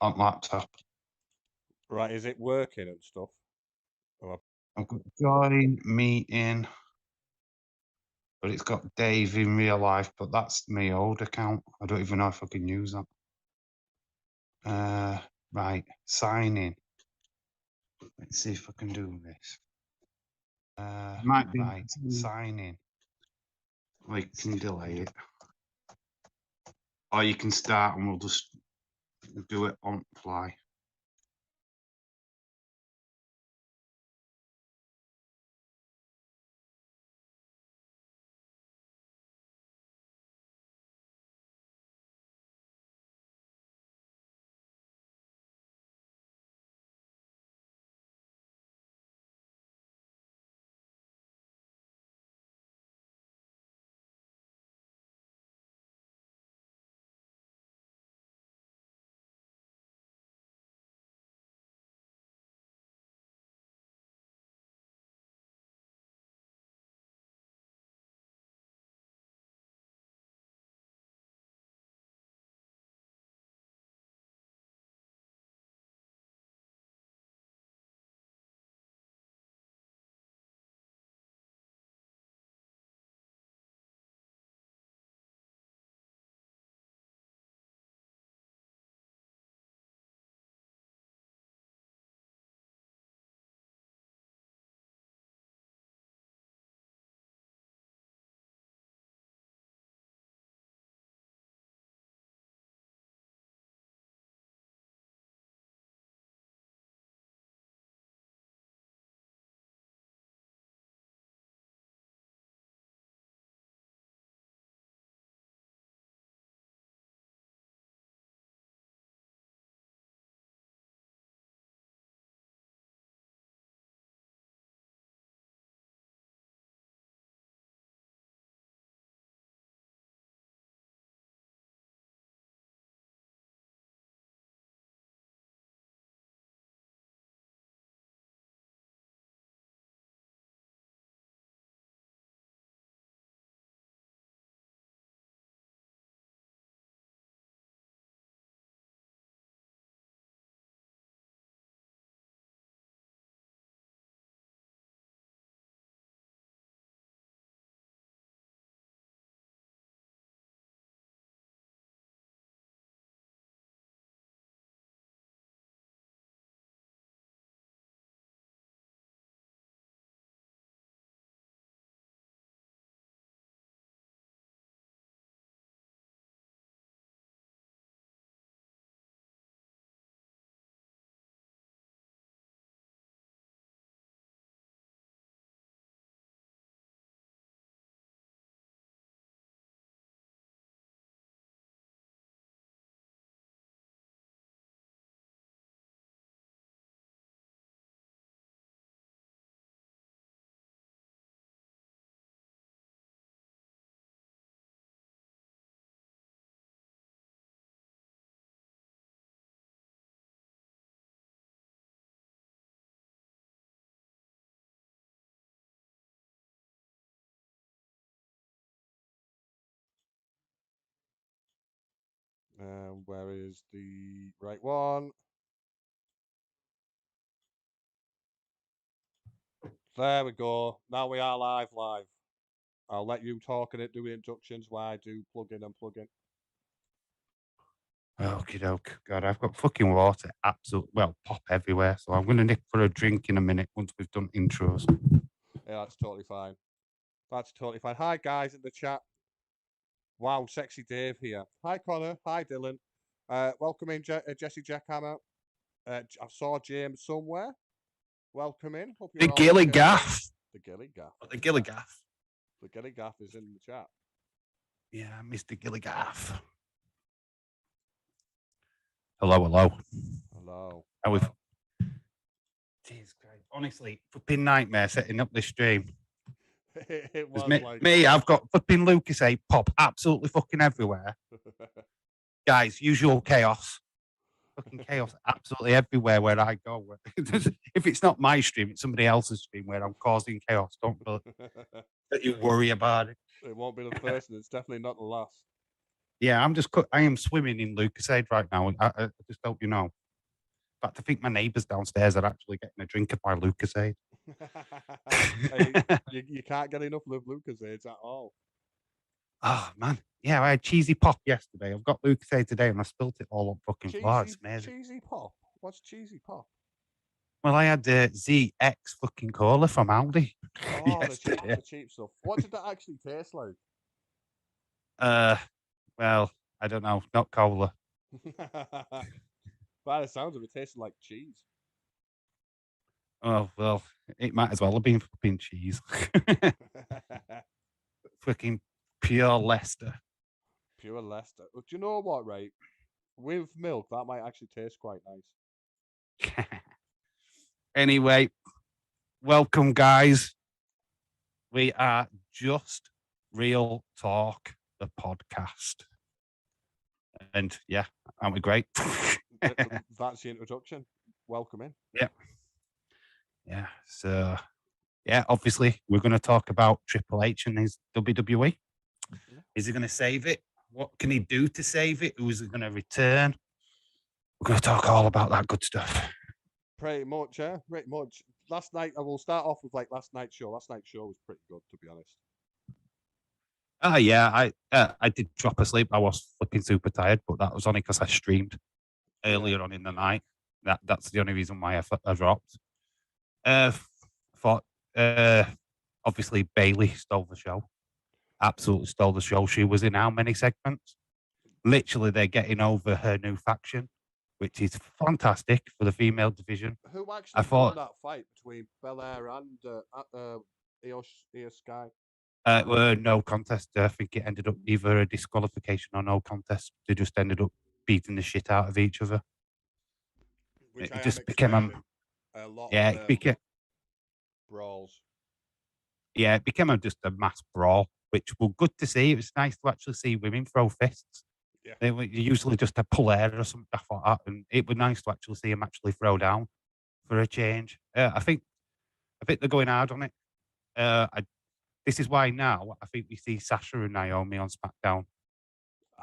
on laptop. Right, is it working and stuff? I've got join meeting, but it's got Dave in real life, but that's my old account. I don't even know if I can use that. Right, sign in. Let's see if I can do this. Right, sign in. We can delay it. Or you can start and we'll just do it on fly. Where is the right one? There we go. Now we are live. I'll let you talk and do the introductions while I do plug in and plug in. Okie doke. God, I've got fucking water pop everywhere. So I'm going to nick for a drink in a minute once we've done intros. Yeah, that's totally fine. That's totally fine. Hi, guys in the chat. Wow, sexy Dave here. Hi, Connor. Hi, Dylan. Welcome in, Jesse Jackhammer. I saw James somewhere. Welcome in. Hope The you're all Gilly okay. Gaff. The Gilly Gaff. The Gilly Gaff. The Gilly Gaff is in the chat. Yeah, Mr. Gilly Gaff. Hello, hello. Hello. How we've... Jeez, Christ. Honestly, flipping nightmare setting up this stream. It was me, I've got flipping Lucas A pop absolutely fucking everywhere. Guys, usual chaos. Fucking chaos absolutely everywhere where I go. If it's not my stream, it's somebody else's stream where I'm causing chaos. Don't you worry about it. It won't be the first, and it's definitely not the last. Yeah, I am swimming in Lucasade right now. And I just hope you know. In fact, I think my neighbours downstairs are actually getting a drink of my Lucasade. You can't get enough of Lucasades at all. Oh man, yeah, I had cheesy pop yesterday. I've got Lucasade today, and I spilt it all on fucking floor. It's amazing. Cheesy pop. What's cheesy pop? Well, I had the ZX fucking cola from Aldi Oh, yesterday. the cheap stuff. What did that actually taste like? Well, I don't know, not cola. By the sounds of it, tasted like cheese. Oh well, it might as well have been fucking cheese. Fucking pure Leicester. Pure Leicester. Do you know what, right? With milk, that might actually taste quite nice. Anyway, welcome, guys. We are Just Real Talk, the podcast. And yeah, aren't we great? That's the introduction. Welcome in. Yeah. Yeah. So, yeah, obviously, we're going to talk about Triple H and his WWE. Yeah. Is he going to save it? What can he do to save it? Who is he going to return? We're going to talk all about that good stuff. Pretty much, yeah. Pretty much. Last night, I will start off with like last night's show. Last night's show was pretty good, to be honest. Oh yeah, I did drop asleep. I was flipping super tired, but that was only because I streamed earlier on in the night. That's the only reason why I dropped. Thought obviously Bailey stole the show. Absolutely stole the show. She was in how many segments? Literally, they're getting over her new faction, which is fantastic for the female division. Who actually won that fight between Belair and Io Sky? Were no contest. I think it ended up either a disqualification or no contest. They just ended up beating the shit out of each other. Which it just became a lot it became brawls. Yeah, it became just a mass brawl, which was good to see. It was nice to actually see women throw fists. Yeah. They were usually just a pull air or something like that, and it was nice to actually see them actually throw down for a change. I think they're going hard on it. This is why now I think we see Sasha and Naomi on SmackDown.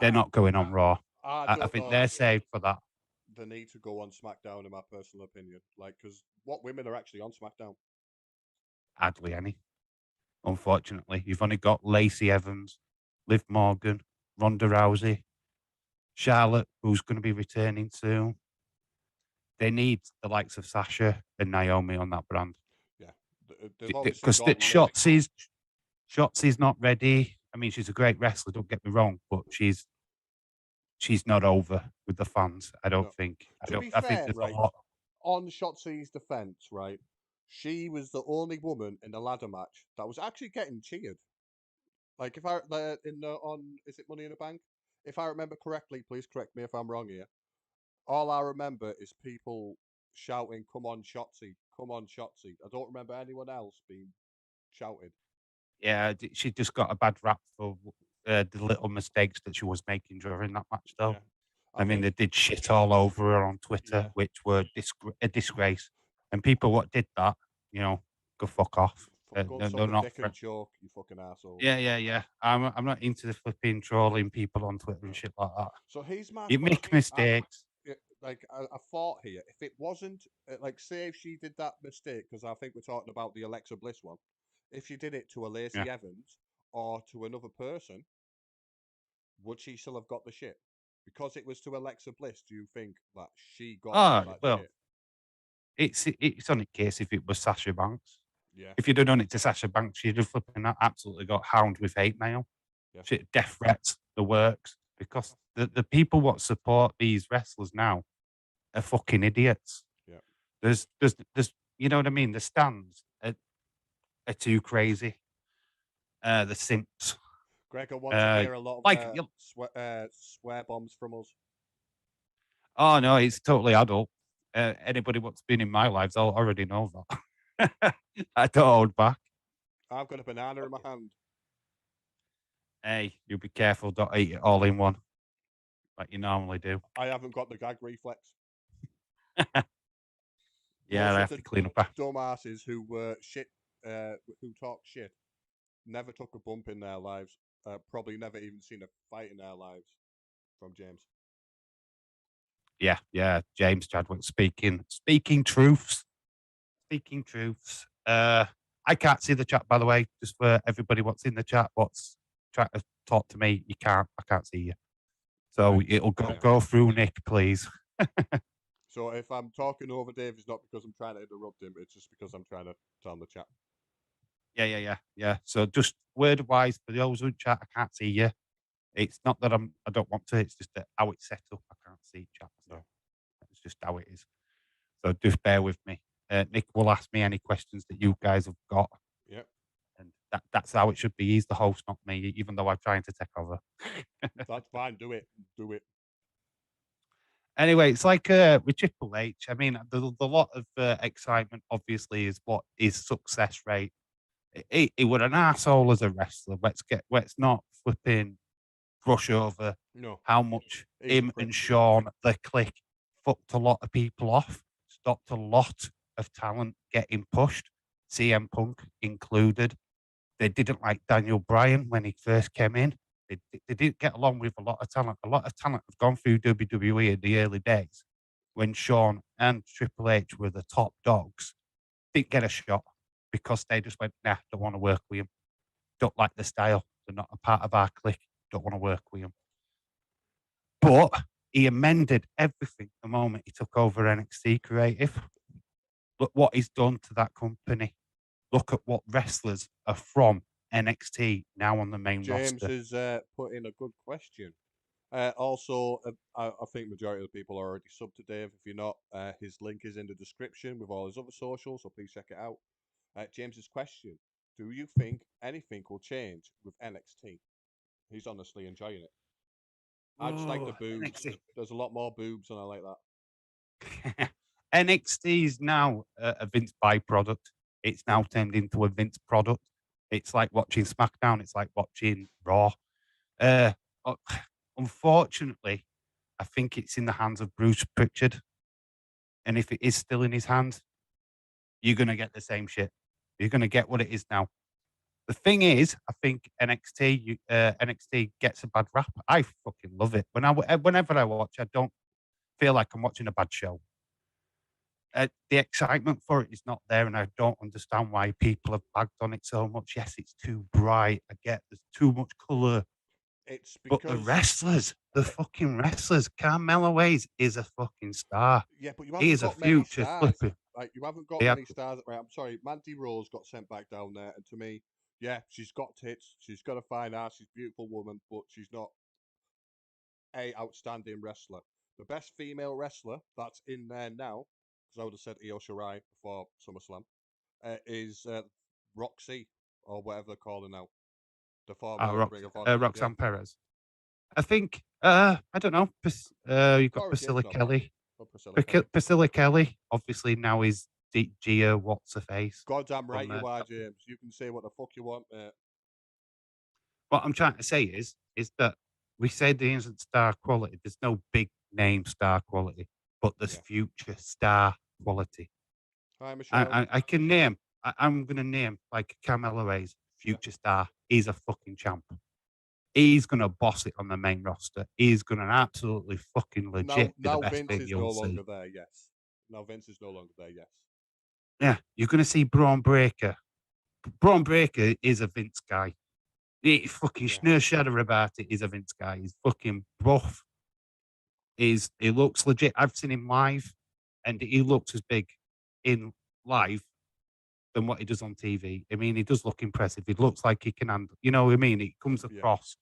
They're not going on Raw. I think they're saved for that. They need to go on SmackDown, in my personal opinion. Like, because what women are actually on SmackDown? Hardly any. Unfortunately, you've only got Lacey Evans, Liv Morgan, Ronda Rousey, Charlotte, who's going to be returning soon. They need the likes of Sasha and Naomi on that brand. Yeah, because Shotzi's not ready. I mean, she's a great wrestler. Don't get me wrong, but she's not over with the fans. I don't think. To be fair, right, on Shotzi's defense, right, she was the only woman in the ladder match that was actually getting cheered. Like, if I is it Money in the Bank? If I remember correctly, please correct me if I'm wrong here. All I remember is people shouting, "Come on, Shotzi! Come on, Shotzi!" I don't remember anyone else being shouted. Yeah, she just got a bad rap for the little mistakes that she was making during that match, though. Yeah. I mean, they did shit all over her on Twitter, which were a disgrace. And people what did that, go fuck off. They're not dick and joke, you fucking asshole. Yeah. I'm not into the flipping trolling people on Twitter and shit like that. So here's my you make mistakes. Like I thought here, if it wasn't like, say if she did that mistake, because I think we're talking about the Alexa Bliss one. If she did it to a Lacey Evans or to another person, would she still have got the shit? Because it was to Alexa Bliss, do you think that she got that shit? It's on a case if it was Sasha Banks. Yeah. If you'd have done it to Sasha Banks, she'd have flipping absolutely got hound with hate mail. Yeah. Death threats, the works. Because the people what support these wrestlers now are fucking idiots. Yeah. There's you know what I mean? The stands are too crazy. The simps. Gregor wants to hear a lot of swear bombs from us. Oh no, it's totally adult. Anybody what's been in my lives already know that. I don't hold back. I've got a banana in my hand. Hey, you be careful, don't eat it all in one like you normally do. I haven't got the gag reflex. Yeah, I have to clean up after. Dumbasses who who talk shit, never took a bump in their lives, probably never even seen a fight in their lives. from James. Yeah. James Chadwick speaking truths. Speaking truths. I can't see the chat, by the way. Just for everybody what's in the chat, what's trying to talk to me, I can't see you. So Right. it'll go through Nick, please. So if I'm talking over Dave, it's not because I'm trying to interrupt him. It's just because I'm trying to tell him the chat. Yeah. So just word wise for those who chat, I can't see you. It's not that I don't want to. It's just that how it's set up. I can't see chat. So it's just how it is. So just bear with me. Nick will ask me any questions that you guys have got. Yep. And that's how it should be. He's the host, not me, even though I'm trying to take over. That's fine. Do it. Anyway, it's like with Triple H. I mean, the lot of excitement, obviously, is what is success rate. He was an asshole as a wrestler. Let's not flipping brush over how much him and Sean, the click, fucked a lot of people off, stopped a lot of talent getting pushed, CM Punk included. They didn't like Daniel Bryan when he first came in. They didn't get along with a lot of talent. A lot of talent have gone through WWE in the early days when Sean and Triple H were the top dogs. Didn't get a shot because they just went, nah, don't want to work with him. Don't like the style. They're not a part of our clique. Don't want to work with him. But he amended everything the moment he took over NXT Creative. Look what he's done to that company. Look at what wrestlers are from NXT now on the main James roster. has put in a good question. Also, I think majority of the people are already sub to Dave. If you're not, his link is in the description with all his other socials, so please check it out. James's question: do you think anything will change with NXT? He's honestly enjoying it. I just like the boobs. NXT. There's a lot more boobs, and I like that. NXT is now a Vince byproduct. It's now turned into a Vince product. It's like watching SmackDown. It's like watching Raw. Uh, unfortunately, I think it's in the hands of Bruce Pritchard. And if it is still in his hands, you're going to get the same shit. You're going to get what it is now. The thing is, I think NXT gets a bad rap. I fucking love it. Whenever I watch, I don't feel like I'm watching a bad show. The excitement for it is not there, and I don't understand why people have bagged on it so much. Yes, it's too bright. I get there's too much color. It's But the fucking wrestlers, Carmelo Hayes is a fucking star. Yeah, but you He haven't is a got many future stars. flipper. Like you haven't got many stars. Right, I'm sorry. Mandy Rose got sent back down there, and to me, yeah, she's got tits. She's got a fine ass. She's a beautiful woman, but she's not a outstanding wrestler. The best female wrestler that's in there now, because I would have said Io Shirai before SummerSlam, is Roxy or whatever they're calling now. The former Ring of Honor. Roxanne Perez. I think I don't know. You've got Priscilla Kelly. Priscilla Kelly, obviously now is Gia what's her face. Goddamn right you are, James. You can say what the fuck you want, mate. What I'm trying to say is that we said there isn't star quality. There's no big name star quality, but there's future star quality. Hi, Michelle. I can name. I'm going to name like Carmelo Hayes, future star. He's a fucking champ. He's going to boss it on the main roster. He's going to absolutely fucking legit be the best thing you'll see. Now Vince is no longer there, yes. Now Vince is no longer there, yes. Yeah, you're going to see Braun Breaker. Braun Breaker is a Vince guy. He fucking no shadow about it. He's a Vince guy. He's fucking buff. He looks legit. I've seen him live, and he looks as big in live than what he does on TV. I mean, he does look impressive. He looks like he can handle. You know what I mean? He comes across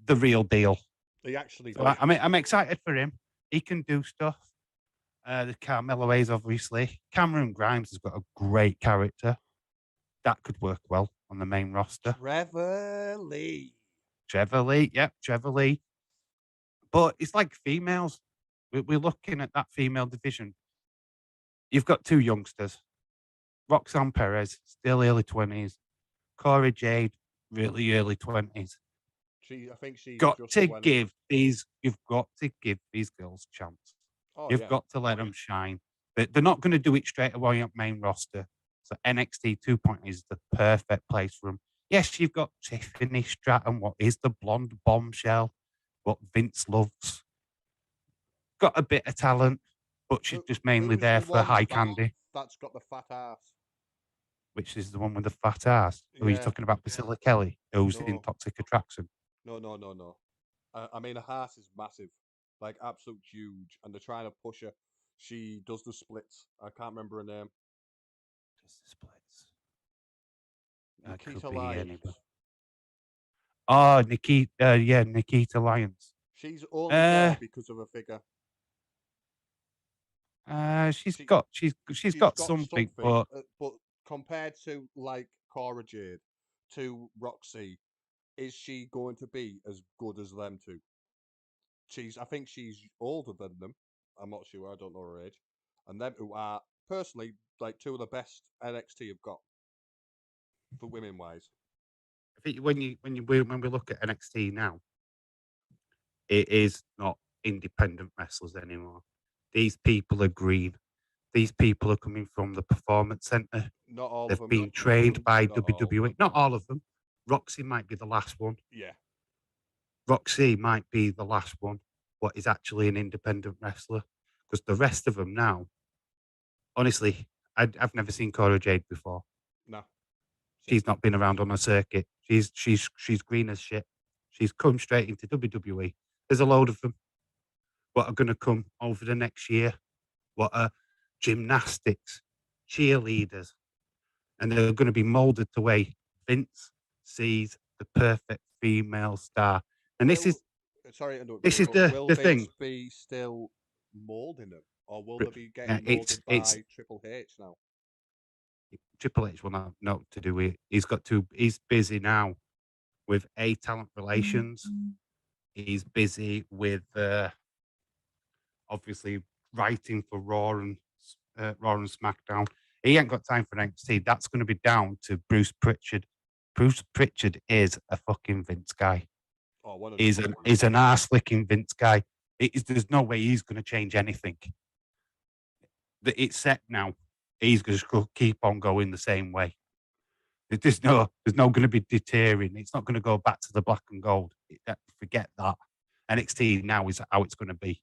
the real deal. He actually. So I'm excited for him. He can do stuff. The Carmelo Hayes, obviously. Cameron Grimes has got a great character. That could work well on the main roster. Trevor Lee. Yep, Trevor Lee. But it's like females. We're looking at that female division. You've got two youngsters. Roxanne Perez, still early 20s. Corey Jade, really early 20s. I think she's got just to 20. give these. You've got to give these girls a chance. You've got to let them shine. They're not going to do it straight away on main roster. So NXT 2.0 is the perfect place for them. Yes, you've got Tiffany Stratton. What is the blonde bombshell? what Vince loves. Got a bit of talent, but she's just mainly Who's there the for one high candy. that's got the fat ass? Which is the one with the fat ass. Are you Yeah. talking about Priscilla Kelly, who's in No. Toxic Attraction? No. I mean, her ass is massive, like absolute huge, and they're trying to push her. She does the splits. I can't remember her name. Just the splits. Nikita Could be Lyons. anybody. Oh, Nikita, yeah, Nikita Lyons. She's only there because of her figure. She's got something, but compared to like Cora Jade, to Roxy, is she going to be as good as them two? I think she's older than them. I'm not sure. I don't know her age. And them who are personally like two of the best NXT have got for women wise. I think when we look at NXT now, it is not independent wrestlers anymore. These people are green. These people are coming from the performance center. Not all They've of them. been trained by Not all of WWE. them. Not all of them. Roxy might be the last one. Yeah. Roxy might be the last one, but is actually an independent wrestler. Because the rest of them now, honestly, I've never seen Cora Jade before. No. She's not been around on a circuit. She's green as shit. She's come straight into WWE. There's a load of them. What are going to come over the next year? What are gymnastics, cheerleaders, and they're going to be molded the way Vince sees the perfect female star. And this is will the Vince thing. Be still molding them, or will they be getting It's molded by Triple H now? Triple H will not know to do it. He's busy now with talent relations. He's busy with obviously writing for Raw and SmackDown. He ain't got time for NXT. That's going to be down to Bruce Pritchard. Bruce Pritchard is a fucking Vince guy. Oh, he's an ass licking Vince guy. There's no way he's going to change anything. It's set now. He's going to keep on going the same way. There's no going to be deterring. It's not going to go back to the black and gold. Forget that. NXT now is how it's going to be.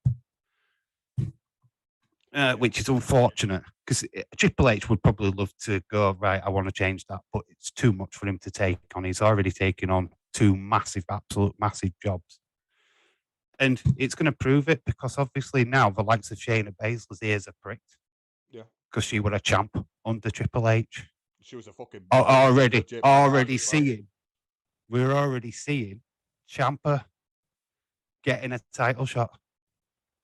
Which is unfortunate because Triple H would probably love to go, right, I want to change that, but it's too much for him to take on. He's already taken on two absolute massive jobs. And it's going to prove it because obviously now the likes of Shayna Baszler's ears are pricked. Yeah. Because she was a champ under Triple H. She was a fucking already seeing. We're already seeing Ciampa getting a title shot.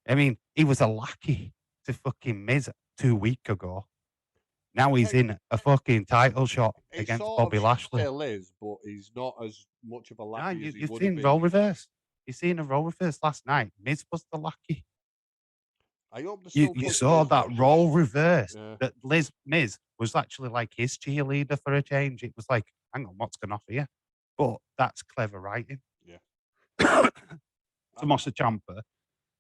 I mean, he was a lackey to fucking Miz 2 weeks ago. Now he's in a fucking title shot against Bobby Lashley. He still is, but he's not as much of a lackey as he would have been. You've seen role reverse. You've seen a role reverse last night. Miz was the lackey. I hope you saw that role reverse. Yeah. That Miz was actually like his cheerleader for a change. It was like, hang on, what's going off here? But that's clever writing. Yeah. Tommaso Ciampa,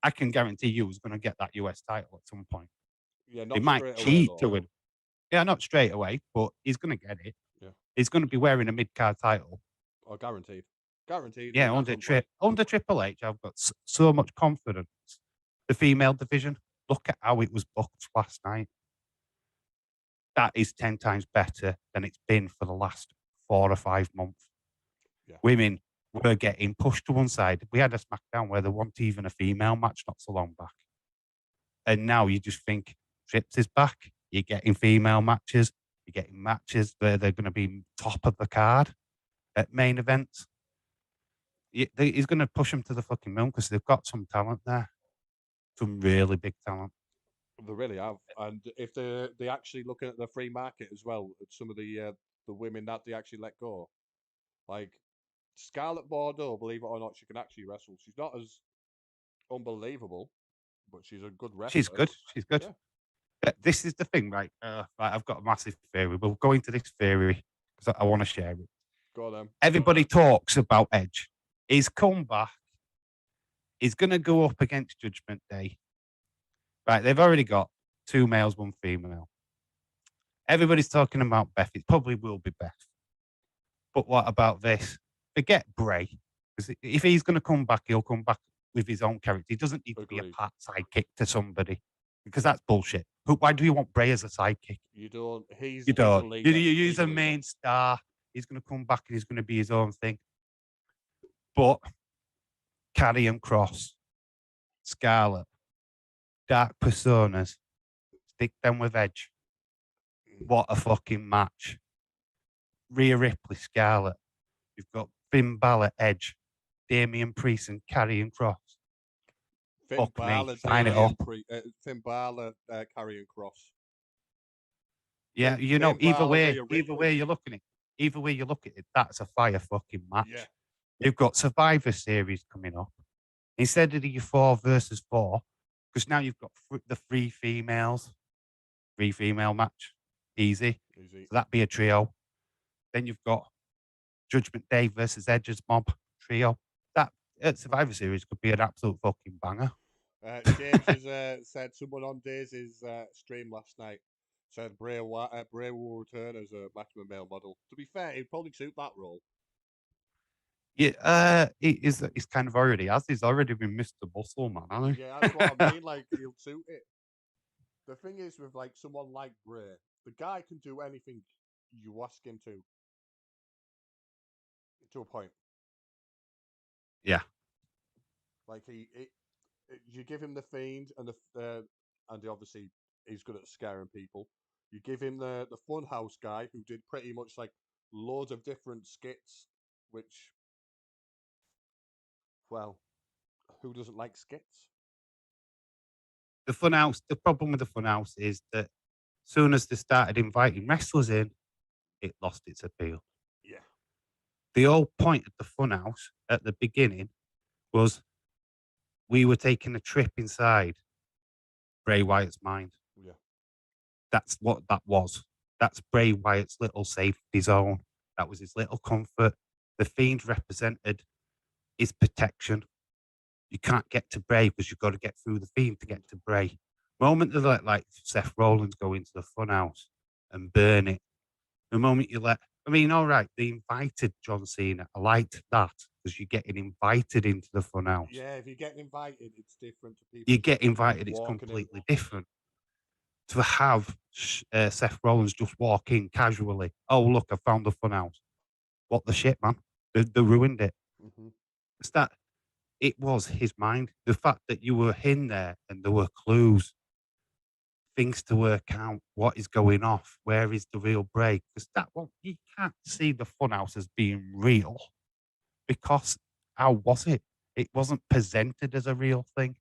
I can guarantee you was going to get that US title at some point. Yeah, they might cheat to him. Yeah, not straight away, but he's going to get it. Yeah. He's going to be wearing a mid-card title. Oh, guaranteed. Guaranteed. Yeah, under Triple H, I've got so much confidence. The female division, look at how it was booked last night. That is 10 times better than it's been for the last 4 or 5 months. Yeah. Women were getting pushed to one side. We had a SmackDown where there wasn't even a female match not so long back. And now you just think Trips is back. You're getting female matches. You're getting matches where they're going to be top of the card at main events. He's going to push them to the fucking moon because they've got some talent there. Some really big talent. They really have. And if they actually looking at the free market as well, some of the women that they actually let go, like Scarlett Bordeaux, believe it or not, she can actually wrestle. She's not as unbelievable, but she's a good wrestler. She's good. Yeah. This is the thing, right? I've got a massive theory. We'll go into this theory because I want to share it. Go on, then. Everybody talks about Edge. His comeback is going to go up against Judgment Day. Right, they've already got 2 males, 1 female. Everybody's talking about Beth. It probably will be Beth. But what about this? Forget Bray. Because if he's going to come back, he'll come back with his own character. He doesn't need to be a Agreed. part sidekick to somebody because that's bullshit. Why do you want Bray as a sidekick? You don't. He's You he's a don't. leader. You use He's a a leader. main star. He's going to come back and he's going to be his own thing. But Karrion Kross, Scarlett, Dark Personas, stick them with Edge. What a fucking match. Rhea Ripley, Scarlett. You've got Finn Balor, Edge, Damian Priest, and Karrion Kross. Finn Fuck me, Balor, sign it up. Finn Balor, Karrion Kross. Yeah, Finn- you know, Finn Balor, Rhea either Ripley. way you're looking at it, either way you look at it, that's a fire fucking match. Yeah. You've got Survivor Series coming up. Instead of your 4 versus 4, because now you've got the 3 females, 3 female match. Easy. Easy. So that'd be a trio. Then you've got Judgment Day versus Edge's Mob trio. That Survivor Series could be an absolute fucking banger. James has said someone on Daisy's stream last night said Bray will return as a maximum male model. To be fair, he'd probably suit that role. Yeah, he's kind of already has. He's already been Mr. Muscle Man, hasn't he? Yeah, that's what I mean. Like, he'll suit it. The thing is with like someone like Bray, the guy can do anything you ask him to a point. Yeah. Like you give him the Fiend and obviously he's good at scaring people. You give him the Funhouse guy who did pretty much like loads of different skits, which, well, who doesn't like skits? The problem with the Funhouse is that soon as they started inviting wrestlers in, it lost its appeal. Yeah. The whole point of the Funhouse at the beginning was we were taking a trip inside Bray Wyatt's mind. Yeah. That's what that was. That's Bray Wyatt's little safety zone. That was his little comfort. The Fiend represented his protection. You can't get to Bray because you've got to get through the Fiend to get to Bray. Moment they let like Seth Rollins go into the Funhouse and burn it. The moment you let, I mean, all right, they invited John Cena. I liked that because you're getting invited into the Funhouse. Yeah, if you get invited, it's different to people. You get invited, it's walking in. completely different. To have Seth Rollins just walk in casually. Oh, look, I found the Funhouse. What the shit, man? They ruined it. Mhm. It's that it was his mind. The fact that you were in there and there were clues, things to work out, what is going off, where is the real Bray? Because that one, you can't see the Funhouse as being real because how was it? It wasn't presented as a real thing.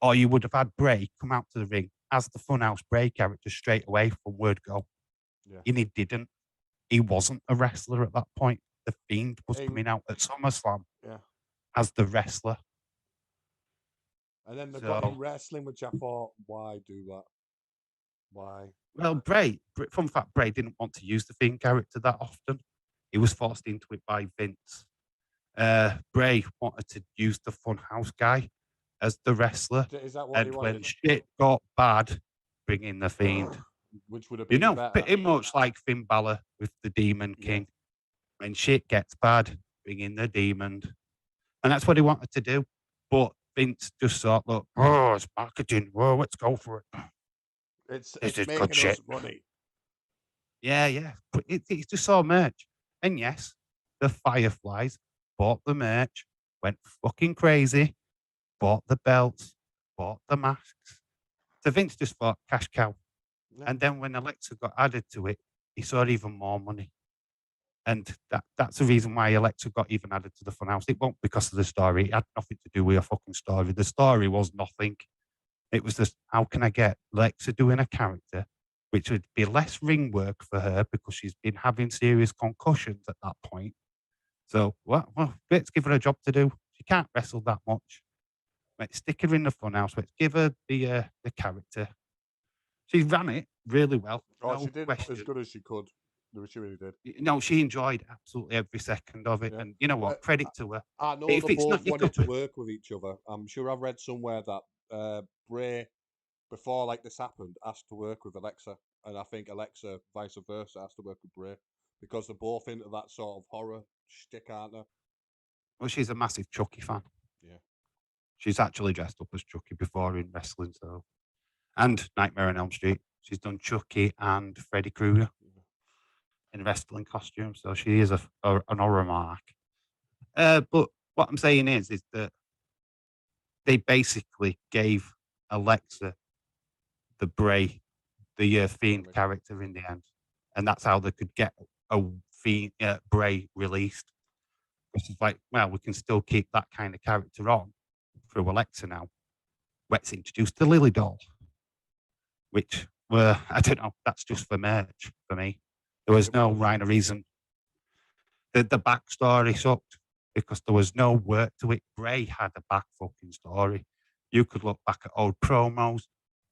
Or you would have had Bray come out to the ring as the Funhouse Bray character straight away from word go. Yeah. And he didn't. He wasn't a wrestler at that point. The Fiend was Hey. coming out at SummerSlam Yeah. as the wrestler. And then they got him wrestling, which I thought, why do that? Why? Well, fun fact, Bray didn't want to use the Fiend character that often. He was forced into it by Vince. Bray wanted to use the Funhouse guy as the wrestler. Is that what And he when wanted? shit got bad, bring in the Fiend. Which would have been better. Pretty much like Finn Balor with the Demon King. When shit gets bad, bring in the Demon. And that's what he wanted to do. But Vince just thought, look, it's marketing. Whoa, let's go for it. It's is making good shit. us money. Yeah. But it's just all merch. And yes, the Fireflies bought the merch, went fucking crazy, bought the belts, bought the masks. So Vince just thought, cash cow. Yeah. And then when Alexa got added to it, he saw even more money. And that's the reason why Alexa got even added to the Funhouse. It wasn't because of the story. It had nothing to do with a fucking story. The story was nothing. It was just, how can I get Alexa doing a character, which would be less ring work for her because she's been having serious concussions at that point. So, well, let's give her a job to do. She can't wrestle that much. Let's stick her in the Funhouse. Let's give her the character. She ran it really well. Oh, she did as good as she could. She really did. No, she enjoyed absolutely every second of it. Yeah. And you know what? Credit to her. I know they both wanted to work with each other. I'm sure I've read somewhere that Bray, before like this happened, asked to work with Alexa. And I think Alexa, vice versa, asked to work with Bray. Because they're both into that sort of horror shtick, aren't they? Well, she's a massive Chucky fan. Yeah. She's actually dressed up as Chucky before in wrestling, so. And Nightmare on Elm Street. She's done Chucky and Freddy Krueger in wrestling costumes, so she is an horror mark. But what I'm saying is that they basically gave Alexa the Bray, the Fiend character in the end, and that's how they could get a Fiend Bray released. Which is like, well, we can still keep that kind of character on through Alexa now. Let's introduce the Lily doll, which were, I don't know, that's just for merch for me. There was no rhyme or reason. The backstory sucked because there was no work to it. Bray had a back fucking story. You could look back at old promos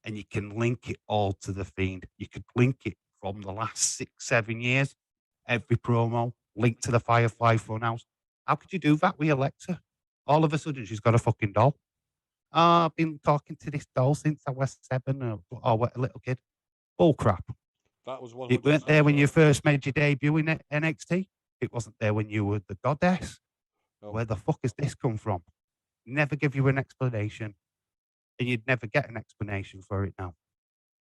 and you can link it all to the Fiend. You could link it from the last 6-7 years. Every promo linked to the Firefly Funhouse. How could you do that with Alexa? All of a sudden, she's got a fucking doll. Oh, I've been talking to this doll since I was 7 or a little kid. Bull crap. That was 100%. It weren't there when you first made your debut in NXT. It wasn't there when you were the goddess. No. Where the fuck has this come from? Never give you an explanation. And you'd never get an explanation for it now.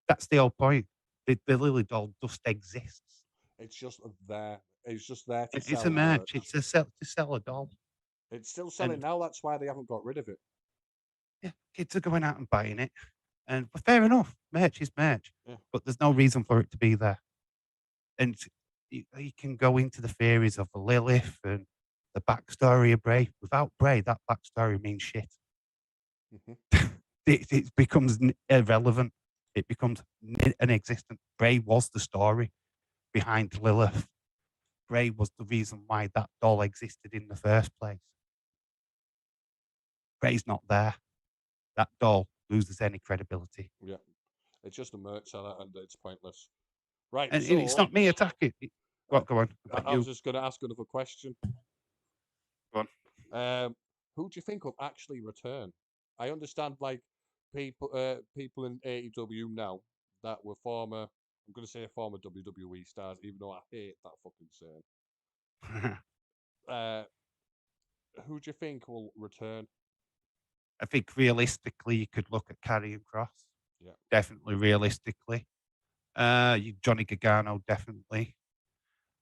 That's the whole point. The Lily doll just exists. It's just there. It's just there to sell. It's a merch. It's to sell a doll. It's still selling now. That's why they haven't got rid of it. Yeah, kids are going out and buying it. And but fair enough. Merch is merch. Yeah. But there's no reason for it to be there. And you can go into the theories of Lilith and the backstory of Bray. Without Bray, that backstory means shit. Mm-hmm. it becomes irrelevant. It becomes inexistent. Bray was the story behind Lilith. Bray was the reason why that doll existed in the first place. Bray's not there. That doll loses any credibility. Yeah. It's just a merch seller and it's pointless. Right. And it's not me attacking. Go on. I was just going to ask another question. Go on. Who do you think will actually return? I understand, like, people in AEW now that were former, I'm going to say former WWE stars, even though I hate that fucking saying. Who do you think will return? I think realistically, you could look at Karrion Kross. Yeah. Definitely realistically. Johnny Gargano, definitely.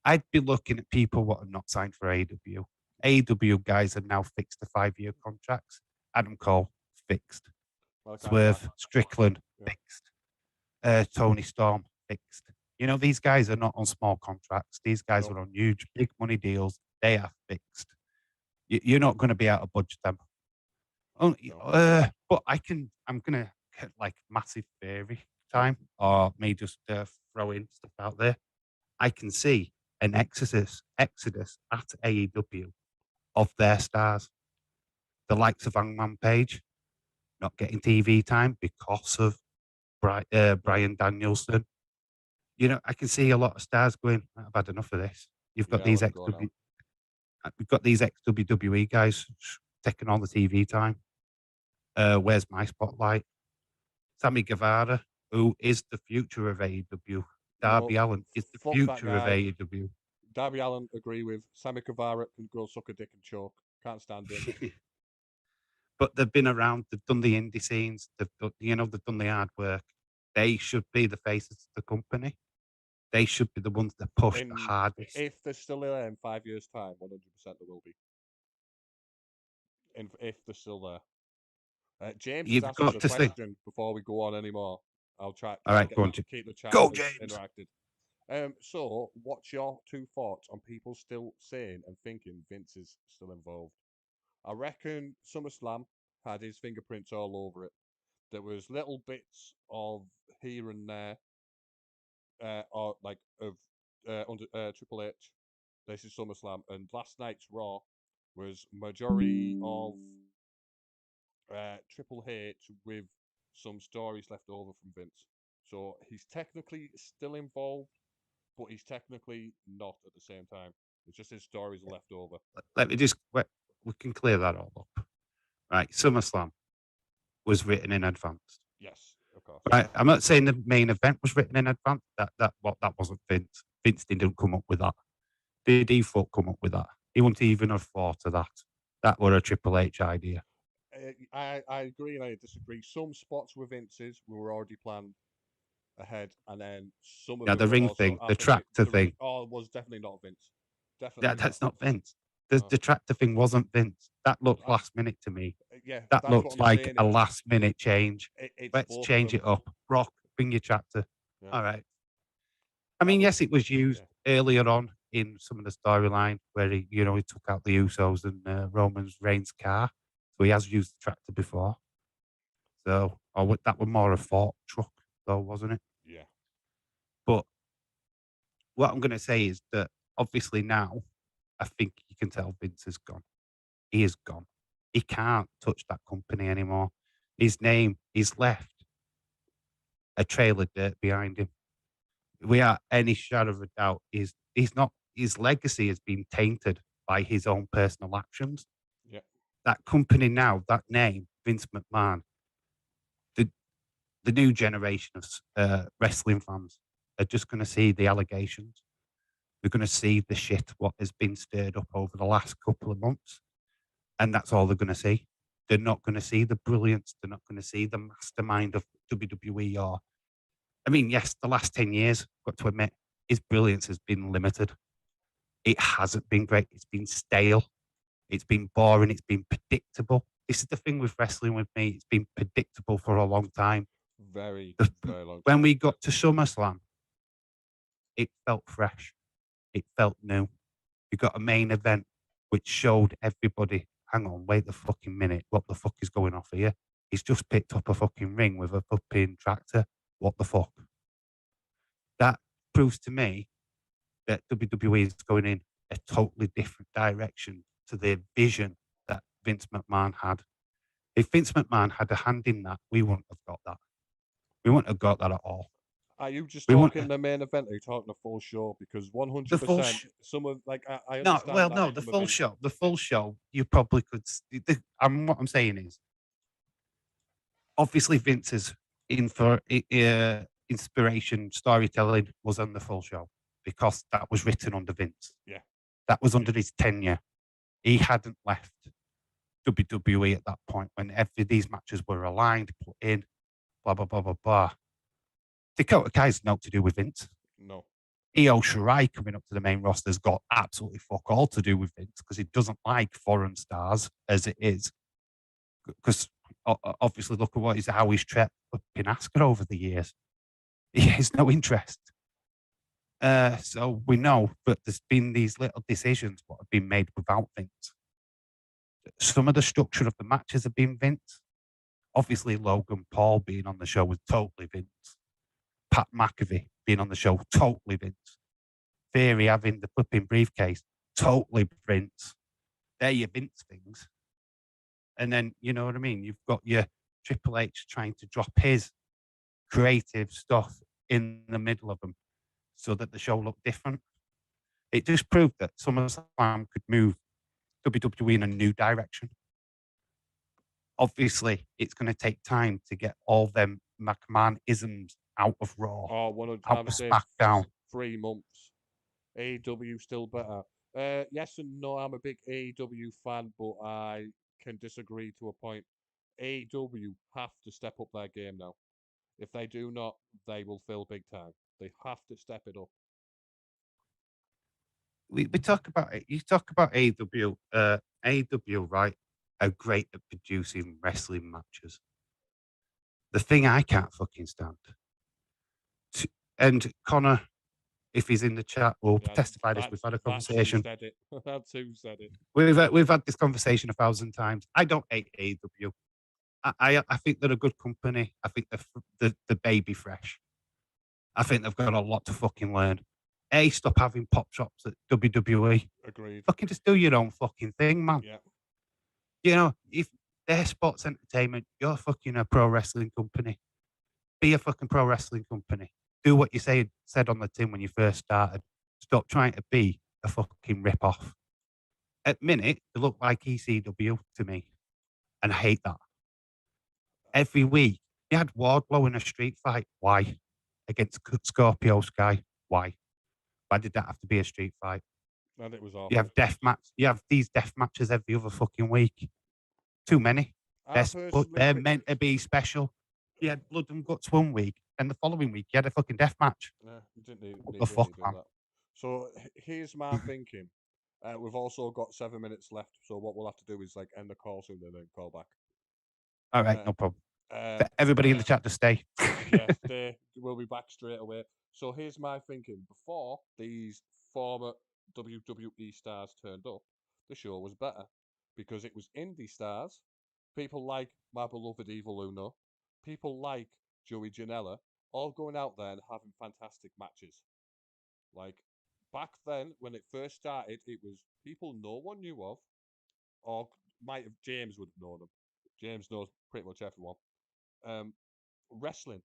I'd be looking at people what are not signed for AEW. AEW guys are now fixed to 5-year contracts. Adam Cole, fixed. Swerve, Strickland, fixed. Tony Storm, fixed. You know, these guys are not on small contracts. These guys are on huge, big money deals. They are fixed. You're not going to be able to budge them. But I'm going to get like massive theory time, or me just throw in stuff out there. I can see an exodus at AEW of their stars. The likes of Hangman Page not getting TV time because of Bryan Danielson. You know, I can see a lot of stars going, I've had enough of this. We've got these ex-WWE guys taking all the TV time. Where's my spotlight? Sammy Guevara, who is the future of AEW. Darby Allin is the future of AEW. Darby Allin, agree with. Sammy Guevara can go suck a dick and choke. Can't stand it. But they've been around. They've done the indie scenes. They've done the hard work. They should be the faces of the company. They should be the ones that push the hardest. If they're still there in 5 years' time, 100% there will be. If they're still there. James has asked us a question before we go on anymore. I'll try. All right, go on. Keep the chat interacted. So, what's your 2 thoughts on people still saying and thinking Vince is still involved? I reckon SummerSlam had his fingerprints all over it. There was little bits of here and there, or like of under Triple H. This is SummerSlam, and last night's Raw was majority of Triple H with some stories left over from Vince. So he's technically still involved, but he's technically not at the same time. It's just his stories are left over. Let me just, we can clear that all up. Right, SummerSlam was written in advance. Yes, of course. Right, I'm not saying the main event was written in advance. That wasn't Vince. Vince didn't come up with that. Did he come up with that? He wouldn't even have thought of that. That were a Triple H idea. I agree and I disagree. Some spots with Vince's were already planned ahead, and then some of Yeah, them the were ring also thing, the after tractor thing. was definitely not Vince. Yeah, Definitely not. that's not Vince. No. The tractor thing wasn't Vince. That looked I- last minute to me. yeah, That that's what looked I'm like saying. a last minute change. It's Let's both of change them. it up. Rock, bring your tractor. Yeah. All right. I That mean, was yes, it was used earlier on in some of the storyline where he took out the Usos and Roman Reigns' car. So he has used the tractor before. So that was more a fork truck, though, wasn't it? yeah. But what I'm going to say is that obviously now, I think you can tell Vince is gone. He is gone. He can't touch that company anymore. His name, he's left a trail of dirt behind him. Without any shadow of a doubt, he's not. His legacy has been tainted by his own personal actions. Yeah. That company now, that name, Vince McMahon, the the new generation of wrestling fans are just going to see the allegations. They're going to see the shit what has been stirred up over the last couple of months, and that's all they're going to see. They're not going to see the brilliance. They're not going to see the mastermind of WWE. Or, I mean, yes, the last 10 years, I've got to admit, his brilliance has been limited. It hasn't been great. It's been stale. It's been boring. It's been predictable. This is the thing with wrestling with me. It's been predictable for a long time. Very, very long time. When we got to SummerSlam, it felt fresh. It felt new. You got a main event which showed everybody, hang on, wait the fucking minute. What the fuck is going off here? He's just picked up a fucking ring with a fucking tractor. What the fuck? That proves to me that WWE is going in a totally different direction to the vision that Vince McMahon had. If Vince McMahon had a hand in that, we wouldn't have got that. We wouldn't have got that at all. Are you just We talking wouldn't. the main event? Or are you talking the full show? Because The full 100%, some of like I No, understand well, that no, the some full events. show. The full show, you probably could. What I'm saying is, obviously, Vince's inspiration storytelling was on the full show because that was written under Vince. Yeah. That was under his tenure. He hadn't left WWE at that point when these matches were aligned, put in, blah, blah, blah, blah, blah. Dakota Kai's not to do with Vince. No. Io Shirai coming up to the main roster has got absolutely fuck all to do with Vince because he doesn't like foreign stars as it is. Because obviously, look at how he's treated Asuka over the years. He has no interest. So we know that there's been these little decisions what have been made without Vince. Some of the structure of the matches have been Vince. Obviously, Logan Paul being on the show was totally Vince. Pat McAfee being on the show, totally Vince. Theory having the flipping briefcase, totally Vince. They're your Vince things. And then, you know what I mean? You've got your Triple H trying to drop his creative stuff in the middle of them so that the show looked different. It just proved that SummerSlam could move WWE in a new direction. Obviously, it's going to take time to get all them McMahon-isms out of Raw, Oh, 100. out I'm of saying SmackDown. 3 months. AEW still better. Yes and no. I'm a big AEW fan, but I can disagree to a point. AEW have to step up their game now. If they do not, they will fail big time. They have to step it up. We talk about it. You talk about AEW. AEW, right, are great at producing wrestling matches. The thing I can't fucking stand, and Connor, if he's in the chat, will Yeah, testify this. We've had a That's who conversation. said it. That's who said it. We've had this conversation 1,000 times. I don't hate AEW. I think they're a good company. I think they're baby fresh. I think they've got a lot to fucking learn. Stop having pop shops at WWE. Agreed. Fucking just do your own fucking thing, man. Yeah. You know, if they're sports entertainment, you're fucking a pro wrestling company. Be a fucking pro wrestling company. Do what you said on the tin when you first started. Stop trying to be a fucking rip-off. At minute, they look like ECW to me. And I hate that. Every week, you had Wardlow in a street fight. Why? Against Scorpio Sky. Why? Why did that have to be a street fight? And it was You awful. have death match. You have these death matches every other fucking week. Too many. They're meant to be special. You had blood and guts one week, and the following week you had a fucking death match. Yeah, you didn't need, What need the really fuck, do man? that. So here's my thinking. We've also got 7 minutes left, so what we'll have to do is like end the call soon and then call back. All right, no problem. Um, Everybody in the chat to stay. yeah, stay. We'll be back straight away. So here's my thinking. Before these former WWE stars turned up, the show was better because it was indie stars, people like my beloved Evil Uno, people like Joey Janela, all going out there and having fantastic matches. Like back then, when it first started, it was people no one knew of, or might have James would have known them. James knows pretty much everyone. Wrestling,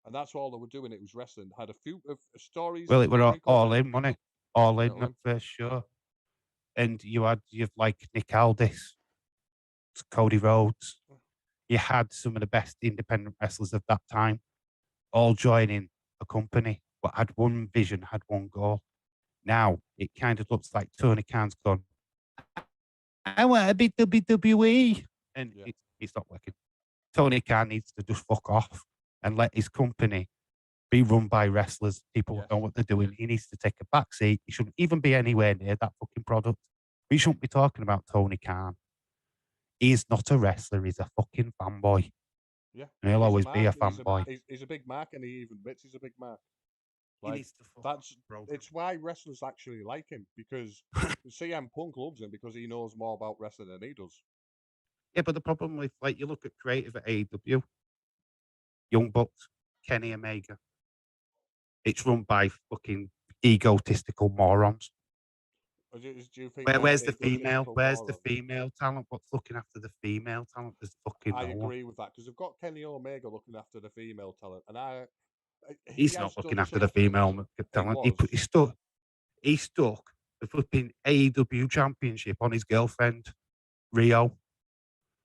and that's all they were doing. It was wrestling. Had a few of stories. Well, it were all in. in, wasn't it? All in the first show. And you've like Nick Aldis, Cody Rhodes. You had some of the best independent wrestlers of that time all joining a company, but had one vision, had one goal. Now it kind of looks like Tony Khan's gone, I want to be WWE. And it's not working. Tony Khan needs to just fuck off and let his company be run by wrestlers. People know what they're doing. He needs to take a back seat. He shouldn't even be anywhere near that fucking product. We shouldn't be talking about Tony Khan. He's not a wrestler. He's a fucking fanboy. Yeah. And he'll always be a fanboy. He's a big mark, and he even admits he's a big mark. Like, it's why wrestlers actually like him, because CM Punk loves him because he knows more about wrestling than he does. Yeah, but the problem with, like, you look at creative at AEW, Young Bucks, Kenny Omega. It's run by fucking egotistical morons. Do you think where's the female? Where's the female talent? What's looking after the female talent? There's fucking I no agree one. with that, because they've got Kenny Omega looking after the female talent, and he's not looking after the female talent. He stuck the flipping AEW championship on his girlfriend, Rio.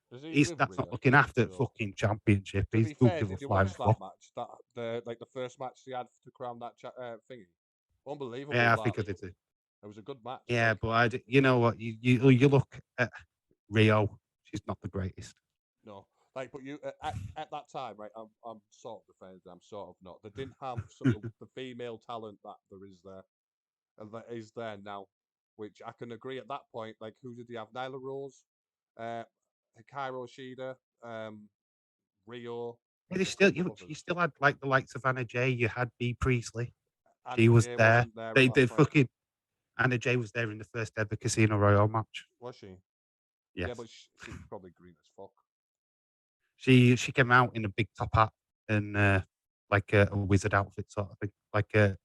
That's not looking after fucking championship. To he's be fair, give did a you flying watch that fuck. match? The first match they had to crown that thingy. Unbelievable. Yeah, I think I did too. It was a good match. Yeah, but you know what? You look at Rio. She's not the greatest. No, but you at that time, right? I'm sort of defending. I'm sort of not. They didn't have some of the female talent that there is there, and that is there now. Which I can agree at that point. Like, who did they have? Nyla Rose, Hikaru Shida, Rio. You still had like the likes of Anna Jay. You had B Priestley. She was there. They fucking Anna Jay was there in the first ever Casino Royale match. Was she? Yes. Yeah, but she's probably green as fuck. She came out in a big top hat and like a wizard outfit sort of thing, like a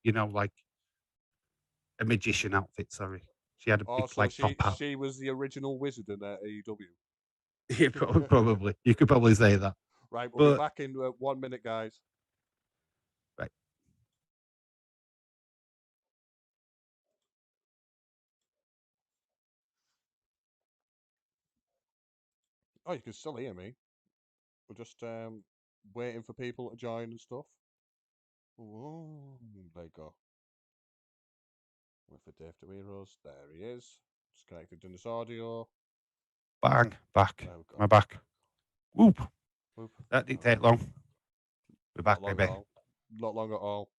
magician outfit. Sorry, she had a big top hat. She was the original wizard in AEW. Yeah, probably. You could probably say that. Right, we'll be back in 1 minute, guys. Right. Oh, you can still hear me. We're just waiting for people to join and stuff. Ooh, there you go. Wait for Dave to heroes. There he is. Just connected to this audio. Bang, back. My back. Whoop. That didn't take long. We're back, baby. Not long at all.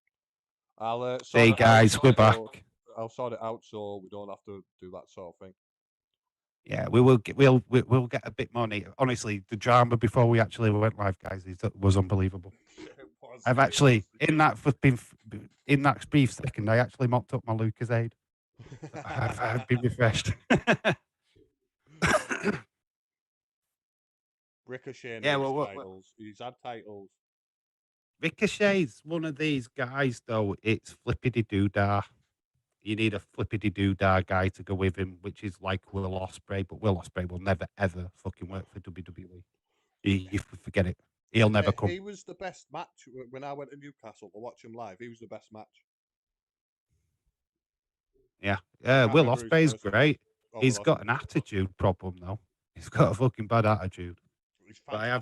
I'll hey guys, we're back. I'll sort it out so we don't have to do that sort of thing. Yeah, we'll get a bit more neat. Honestly, the drama before we actually went live, guys, was unbelievable. I've actually in that brief second, I actually mopped up my Lucasade. So I've been refreshed. Ricochet titles. He's had titles. Ricochet's one of these guys, though. It's flippity doodah. You need a flippity doodah guy to go with him, which is like Will Ospreay, but Will Ospreay will never ever fucking work for WWE. You forget it. He'll never come. He was the best match when I went to Newcastle to watch him live. He was the best match. Yeah, Will Ospreay's great. He's got an attitude problem though. He's got a fucking bad attitude. But I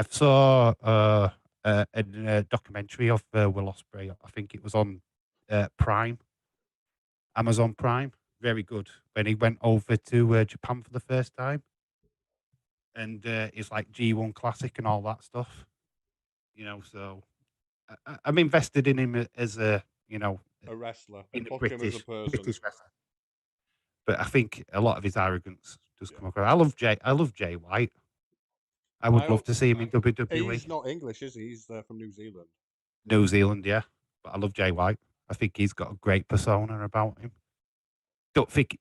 saw a documentary of Will Ospreay. I think it was on Prime, Amazon Prime, very good. When he went over to Japan for the first time, and it's like G1 Classic and all that stuff. So I'm invested in him as a wrestler, in and a fuck him as a person. British wrestler. But I think a lot of his arrogance does Yeah. come across. I love Jay White. I would love to see him in WWE. He's not English, is he? He's from New Zealand. New Zealand, yeah. But I love Jay White. I think he's got a great persona about him. Don't think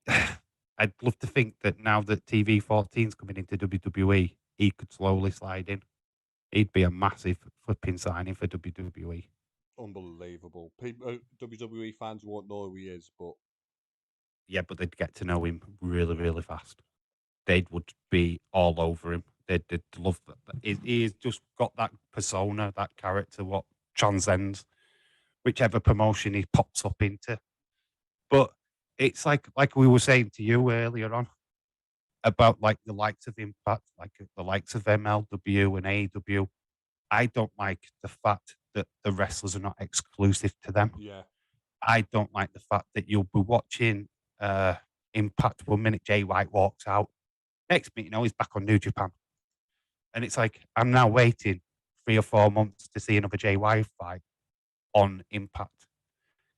I'd love to think that now that TV 14 is coming into WWE, he could slowly slide in. He'd be a massive flipping signing for WWE. Unbelievable. People, WWE fans won't know who he is, but Yeah, but they'd get to know him really, really fast. They would be all over him. They'd love that. He's just got that persona, that character, what transcends whichever promotion he pops up into. But it's like we were saying to you earlier on about like the likes of Impact, like the likes of MLW and AEW. I don't like the fact that the wrestlers are not exclusive to them. yeah, I don't like the fact that you'll be watching Impact 1 minute, Jay White walks out. Next minute, he's back on New Japan. And it's like, I'm now waiting 3 or 4 months to see another Jay White fight on Impact.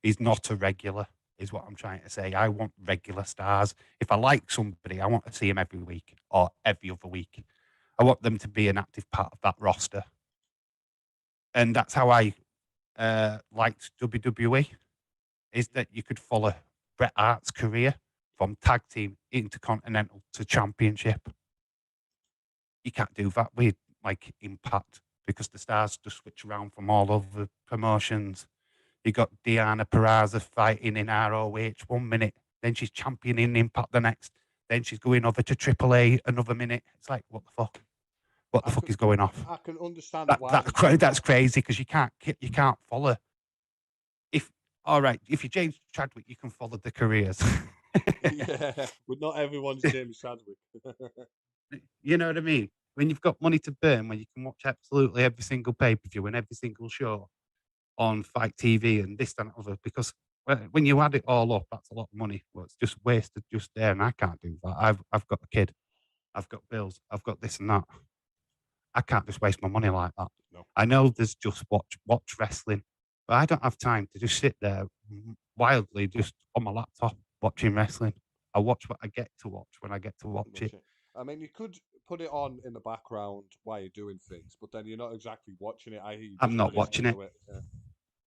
He's not a regular, is what I'm trying to say. I want regular stars. If I like somebody, I want to see him every week or every other week. I want them to be an active part of that roster. And that's how I liked WWE, is that you could follow Bret Hart's career from tag team, intercontinental to championship. You can't do that with like Impact because the stars just switch around from all over promotions. You got Deanna Peraza fighting in ROH 1 minute, then she's championing Impact the next, then she's going over to AAA another minute. It's like, what the fuck? What the fuck is going off? I can understand why. That's crazy because you can't follow. If you're James Chadwick, you can follow the careers. Yeah, but not everyone's James Chadwick. You know what I mean? When you've got money to burn, when you can watch absolutely every single pay-per-view and every single show on Fight TV and this, that, and other, because when you add it all up, that's a lot of money. Well, it's just wasted just there, and I can't do that. I've got a kid, I've got bills, I've got this and that. I can't just waste my money like that. No. I know there's just watch wrestling, but I don't have time to just sit there wildly just on my laptop watching wrestling. I watch what I get to watch when I get to watch it. I mean, you could put it on in the background while you're doing things, but then you're not exactly watching it. I'm not watching it.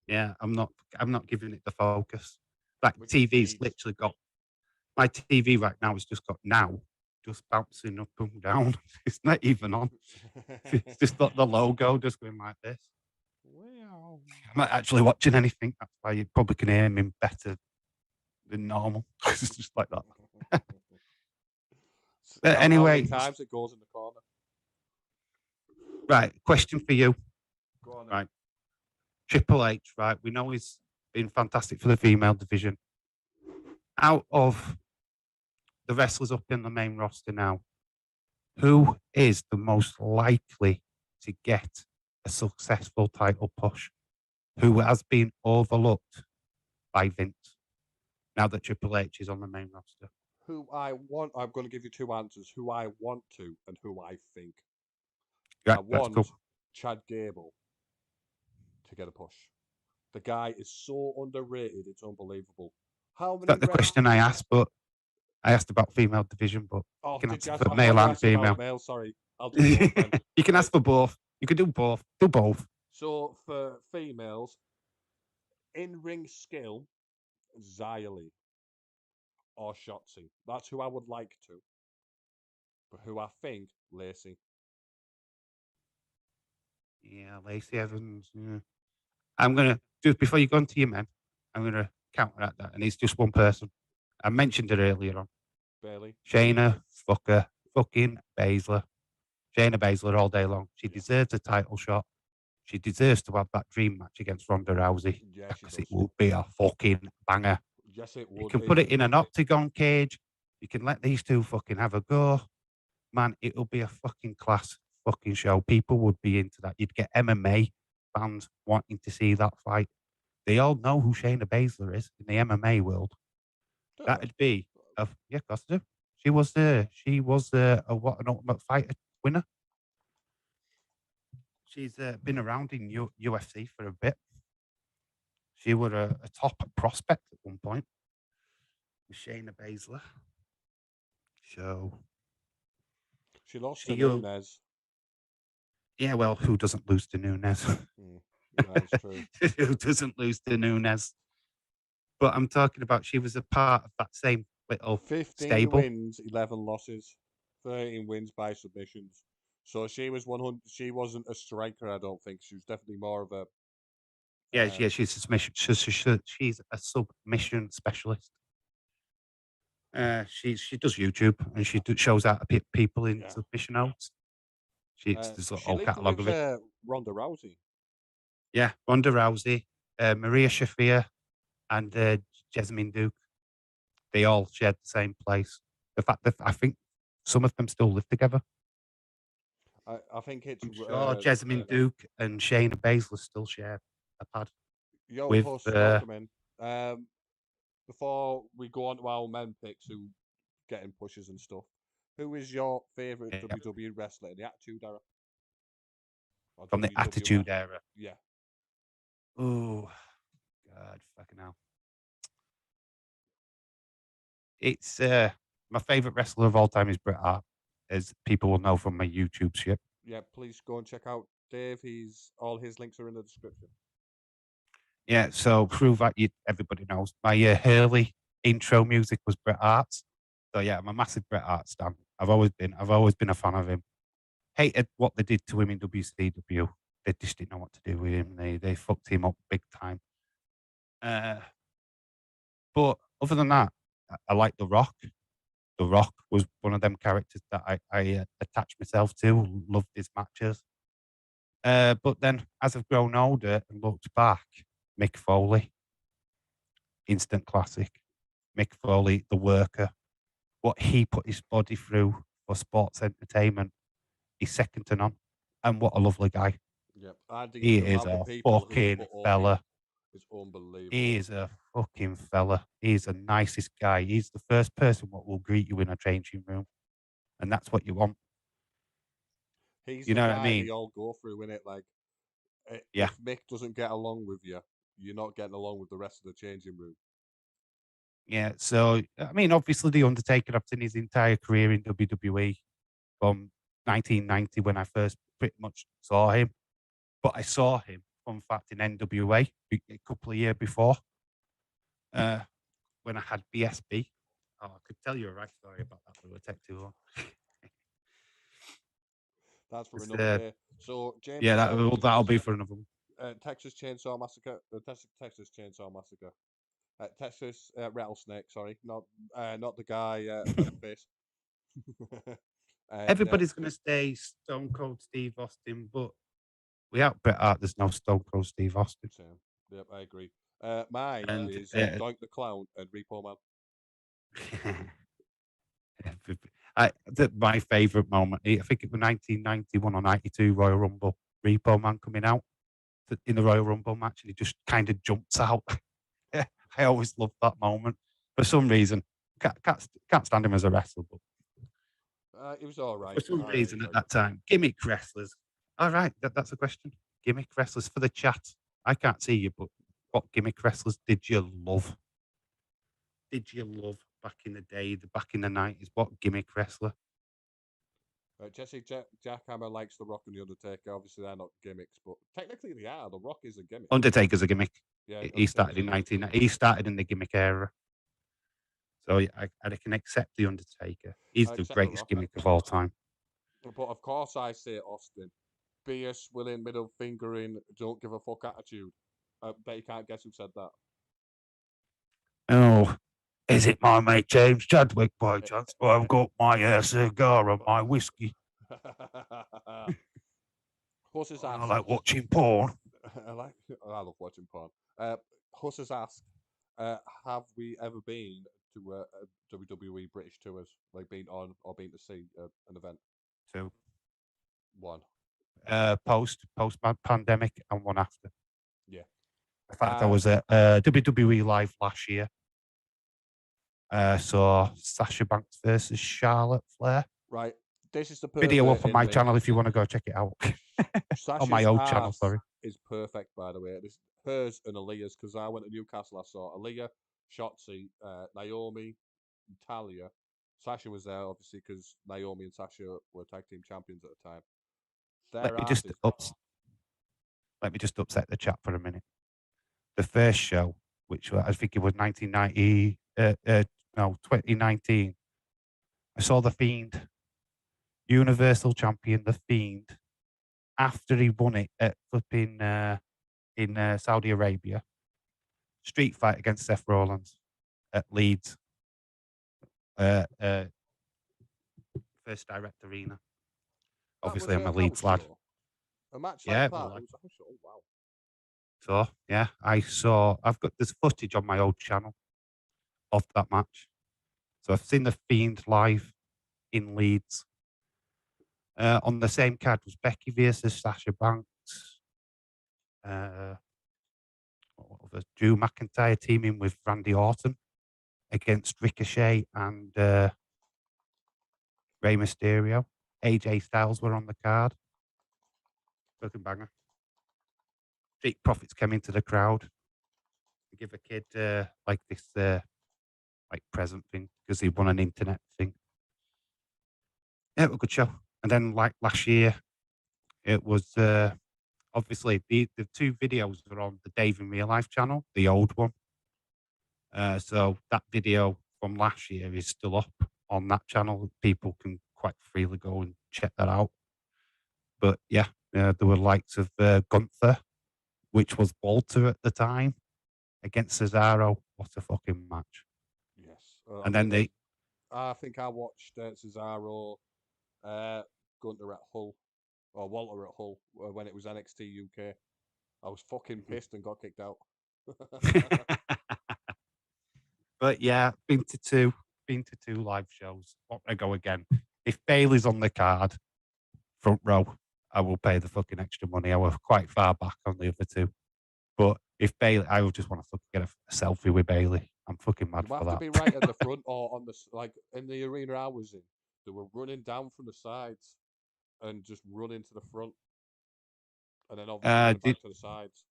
Yeah, I'm not giving it the focus. Like TV's literally got my TV right now has just got now just bouncing up and down. It's not even on. It's just got the logo just going like this. Wow. I'm not actually watching anything. That's why you probably can hear me better than normal. It's just like that. But anyway, times it goes in the corner. Right, question for you. Go on. Right, Triple H. Right, we know he's been fantastic for the female division. Out of the wrestlers up in the main roster now, who is the most likely to get a successful title push? Who has been overlooked by Vince now that Triple H is on the main roster? Who I want, I'm going to give you two answers. Who I want to and who I think. Right, I want Chad Gable to get a push. The guy is so underrated, it's unbelievable. How many? That's the question I asked, but I asked about female division, but you can answer for male and female. Male, sorry, I'll do both then. You can ask for both. You can do both. Do both. So for females, in-ring skill, Xia Li or Shotzi. That's who I would like to. But who I think, Lacey. Yeah, Lacey Evans. Yeah. I'm gonna just before you go on to your men, I'm gonna counteract that, and it's just one person. I mentioned it earlier on. Bailey. Shayna fucking Baszler. Shayna Baszler all day long. She deserves a title shot. She deserves to have that dream match against Ronda Rousey. Yeah, because it will be a fucking banger. Yes, it would. You can put it in an octagon cage. You can let these two fucking have a go. Man, it'll be a fucking class fucking show. People would be into that. You'd get MMA fans wanting to see that fight. They all know who Shayna Baszler is in the MMA world. That'd be yeah, of course I do. She was a what an Ultimate Fighter winner. She's been around in UFC for a bit. She was a top prospect at one point with Shayna Baszler. So She lost to Nunes. Yeah, well, who doesn't lose to Nunes? That's true. Who doesn't lose to Nunes? But I'm talking about she was a part of that same little 15 stable. wins, 11 losses, 13 wins by submissions. So she was 100. She wasn't a striker, I don't think. She was definitely more of a. Yeah, she's a submission. She's a submission specialist. She does YouTube and she shows out people in submission holds. There's a whole catalogue of it. Ronda Rousey. Yeah, Ronda Rousey, Maria Shafir, and Jessamine Duke. They all shared the same place. The fact that I think some of them still live together. I think it's. I'm sure Jessamine Duke and Shayna Baszler still share a pad. Yo, with, Huss, welcome in. Before we go on to our men picks who getting pushes and stuff, who is your favourite WWE wrestler in the Attitude Era? From the Attitude Era? Yeah. Oh, God, fucking hell. It's my favourite wrestler of all time is Bret Hart, as people will know from my YouTube shit. Yeah, please go and check out Dave. All his links are in the description. Yeah, so prove that everybody knows. My early intro music was Bret Hart's. So yeah, I'm a massive Bret Hart stan. I've always been a fan of him. Hated what they did to him in WCW. They just didn't know what to do with him. They fucked him up big time. But other than that, I like The Rock. The Rock was one of them characters that I attached myself to, loved his matches. But then as I've grown older and looked back, Mick Foley, instant classic. Mick Foley, the worker. What he put his body through for sports entertainment is second to none. And what a lovely guy. Yep. He is a fucking fella. It's unbelievable. He is a fucking fella. He's the nicest guy. He's the first person what will greet you in a changing room. And that's what you want. He's the guy we all go through, innit? Like, if Mick doesn't get along with you, you're not getting along with the rest of the changing room. Yeah, so, I mean, obviously, The Undertaker, I've seen his entire career in WWE from 1990 when I first pretty much saw him. But I saw him, fun fact, in NWA a couple of years before when I had BSB. Oh, I could tell you a right story about that, but it would take too long. That's for another day. So, James, that'll be for another one. Texas Chainsaw Massacre. Texas Chainsaw Massacre. Texas Rattlesnake. Sorry, not the guy face. Everybody's going to say Stone Cold Steve Austin, but without Bret Hart, there's no Stone Cold Steve Austin. Same. Yep, I agree. Mine is Doink the Clown and Repo Man. My favourite moment, I think it was 1991 or 92 Royal Rumble, Repo Man coming out in the Royal Rumble match, and he just kind of jumps out. I always loved that moment. For some reason, can't stand him as a wrestler, but it was all right. For some reason at that time, gimmick wrestlers. All right, that's a question. Gimmick wrestlers for the chat. I can't see you, but what gimmick wrestlers did you love? Did you love back in the day, back in the 90s? What gimmick wrestler? Jesse Jackhammer likes The Rock and The Undertaker. Obviously, they're not gimmicks, but technically they are. The Rock is a gimmick. Undertaker's a gimmick. Yeah, he started in 19. He started in the gimmick era. So I can accept The Undertaker. He's the greatest gimmick of all time. But of course, I say Austin. BS, willing, middle fingering, don't give a fuck attitude. I bet you can't guess who said that. Oh, is it my mate James Chadwick by chance? Well, I've got my cigar and my whiskey. Huss has asked. I like watching porn. I love watching porn. Huss has asked, have we ever been to a WWE British tours, like been on or been to see an event? 2. 1. Post pandemic and 1 after. Yeah. In fact, I was at WWE Live last year. Saw Sasha Banks versus Charlotte Flair. Right. This is the Video pervert up on in my me. channel if you want to go check it out. On my Sasha's old channel, ass sorry. is perfect, by the way. This hers and Aaliyah's, because I went to Newcastle. I saw Aaliyah, Shotzi, Naomi, Talia. Sasha was there obviously because Naomi and Sasha were tag team champions at the time. Let Their me ass just is let me just upset the chat for a minute. The first show, which I think it was 1990, no, 2019. I saw The Fiend, Universal Champion, The Fiend, after he won it at flipping in Saudi Arabia. Street fight against Seth Rollins at Leeds, First Direct Arena. that Obviously, was I'm a a Leeds house lad. show. A match Yeah, like but that. like, It was a house show. Oh, wow. so yeah, I've got this footage on my old channel of that match. So I've seen The Fiend live in Leeds. On the same card was Becky versus Sasha Banks. What other? Drew McIntyre teaming with Randy Orton against Ricochet and Rey Mysterio. AJ Styles were on the card. Fucking banger. Street Profits came into the crowd to give a kid like this like present thing because he won an internet thing. Yeah, it was a good show. And then like last year, it was obviously the two videos are on the Dave in Real Life channel, the old one. So that video from last year is still up on that channel. People can quite freely go and check that out. But yeah, there were likes of Gunther, which was Walter at the time, against Cesaro. What a fucking match! Yes. And then they, I think I watched Cesaro, Gunter at Hull, or Walter at Hull when it was NXT UK. I was fucking pissed and got kicked out. but yeah, been to two live shows. Want to go again? If Bailey's on the card, front row, I will pay the fucking extra money. I was quite far back on the other two. But if Bailey, I would just want to fucking get a selfie with Bailey. I'm fucking mad You for have to that. be right at the front or on the like in the arena I was in. They were running down from the sides and just running to the front, and then obviously running did, back to the sides